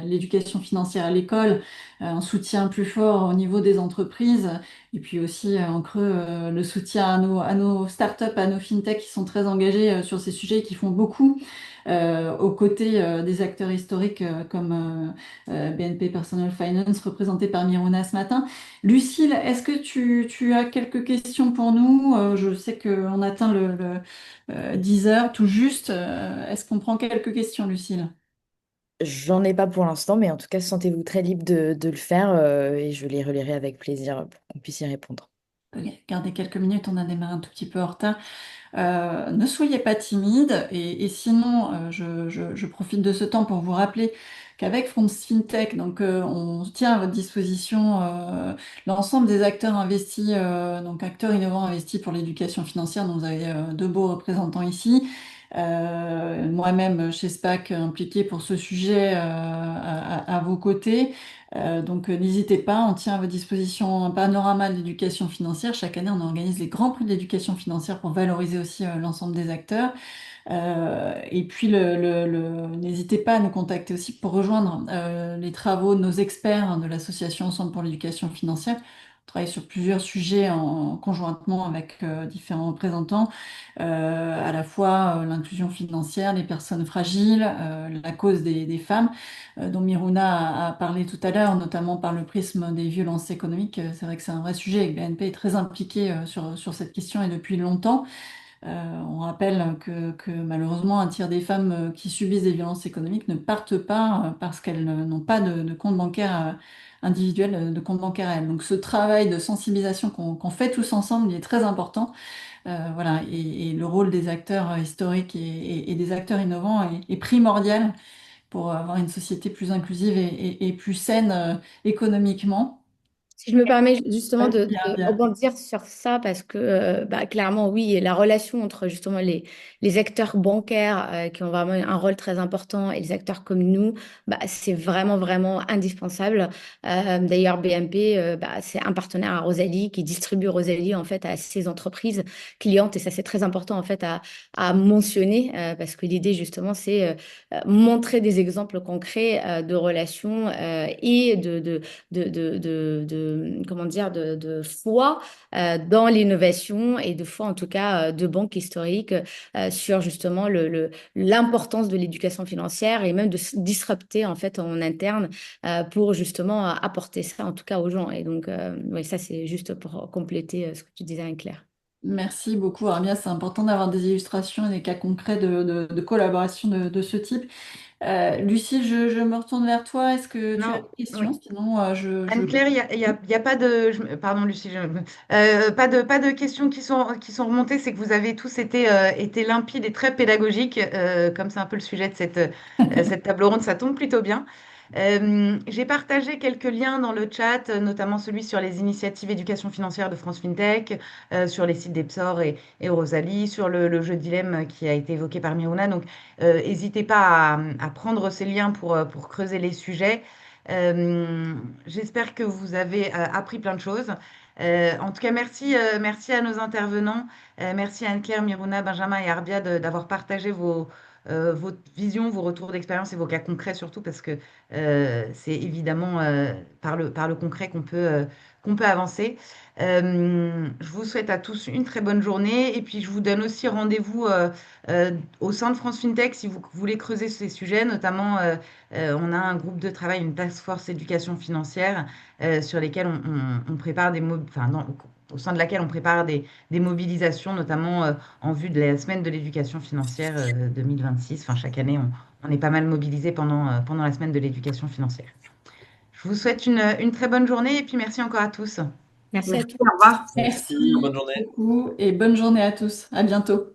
l'éducation financière à l'école, un soutien plus fort au niveau des entreprises, et puis aussi en creux le soutien à nos startups, à nos fintechs qui sont très engagés sur ces sujets et qui font beaucoup aux côtés des acteurs historiques comme BNP Personal Finance, représenté par Miruna ce matin. Lucille, est-ce que tu as quelques questions pour nous? Je sais qu'on atteint le 10 heures tout juste. Est-ce qu'on prend quelques questions, Lucille? J'en ai pas pour l'instant, mais en tout cas, sentez-vous très libre de le faire et je les relirai avec plaisir pour qu'on puisse y répondre. Ok, gardez quelques minutes, on a démarré un tout petit peu en retard. Ne soyez pas timide et sinon, je profite de ce temps pour vous rappeler qu'avec France FinTech, donc, on tient à votre disposition l'ensemble des acteurs investis, donc acteurs innovants investis pour l'éducation financière, dont vous avez deux beaux représentants ici. Moi-même chez SPAC impliquée pour ce sujet à vos côtés. Donc n'hésitez pas, on tient à votre disposition un panorama de l'éducation financière. Chaque année, on organise les grands prix de l'éducation financière pour valoriser aussi l'ensemble des acteurs. Et puis, n'hésitez pas à nous contacter aussi pour rejoindre les travaux de nos experts de l'association Ensemble pour l'éducation financière. On travaille sur plusieurs sujets conjointement avec différents représentants, à la fois l'inclusion financière, les personnes fragiles, la cause des femmes, dont Miruna a parlé tout à l'heure, notamment par le prisme des violences économiques. C'est vrai que c'est un vrai sujet et que BNP est très impliqué sur cette question et depuis longtemps. On rappelle que malheureusement, un tiers des femmes qui subissent des violences économiques ne partent pas parce qu'elles n'ont pas de compte bancaire individuel, de compte bancaire à elles. Donc ce travail de sensibilisation qu'on fait tous ensemble, il est très important. Voilà, et le rôle des acteurs historiques et des acteurs innovants est primordial pour avoir une société plus inclusive et plus saine économiquement. Si je me permets justement Bien, de bien. rebondir sur ça, parce que bah, clairement, oui, la relation entre justement les acteurs bancaires qui ont vraiment un rôle très important et les acteurs comme nous, bah, c'est vraiment, vraiment indispensable. D'ailleurs, BNP, bah, c'est un partenaire à Rosalie qui distribue Rosalie en fait à ses entreprises clientes et ça, c'est très important en fait à mentionner parce que l'idée justement, c'est montrer des exemples concrets de relations et comment dire, de foi dans l'innovation et de foi en tout cas de banques historiques sur justement l'importance de l'éducation financière et même de se disrupter en fait en interne pour justement apporter ça en tout cas aux gens. Et donc, oui, ça c'est juste pour compléter ce que tu disais, Anne-Claire. Merci beaucoup, Armia. C'est important d'avoir des illustrations et des cas concrets de collaboration de ce type. Lucie, je me retourne vers toi. Est-ce que tu as Non, des questions? oui. Sinon, Anne-Claire, il y a pas de... pardon, Lucie, pas de questions qui sont remontées. C'est que vous avez tous été limpides et très pédagogiques, comme c'est un peu le sujet de cette table ronde. Ça tombe plutôt bien. J'ai partagé quelques liens dans le chat, notamment celui sur les initiatives éducation financière de France FinTech, sur les sites d'Epsor et Rosalie, sur le jeu de dilemme qui a été évoqué par Miruna. Donc, n'hésitez pas à prendre ces liens pour creuser les sujets. Euh, J'espère que vous avez appris plein de choses. En tout cas, merci à nos intervenants. Merci à Anne-Claire, Miruna, Benjamin et Arbia d'avoir partagé votre vision, vos retours d'expérience et vos cas concrets surtout, parce que c'est évidemment par le concret qu'on peut avancer. Je vous souhaite à tous une très bonne journée et puis je vous donne aussi rendez-vous au sein de France FinTech si vous voulez creuser ces sujets. Notamment, on a un groupe de travail, une task force éducation financière sur lesquels on prépare au sein de laquelle on prépare des mobilisations, notamment en vue de la semaine de l'éducation financière 2026. Enfin, chaque année, on est pas mal mobilisé pendant la semaine de l'éducation financière. Je vous souhaite une très bonne journée et puis merci encore à tous. Merci à Merci, tous. au revoir. Merci, bonne journée. beaucoup et bonne journée à tous. À bientôt.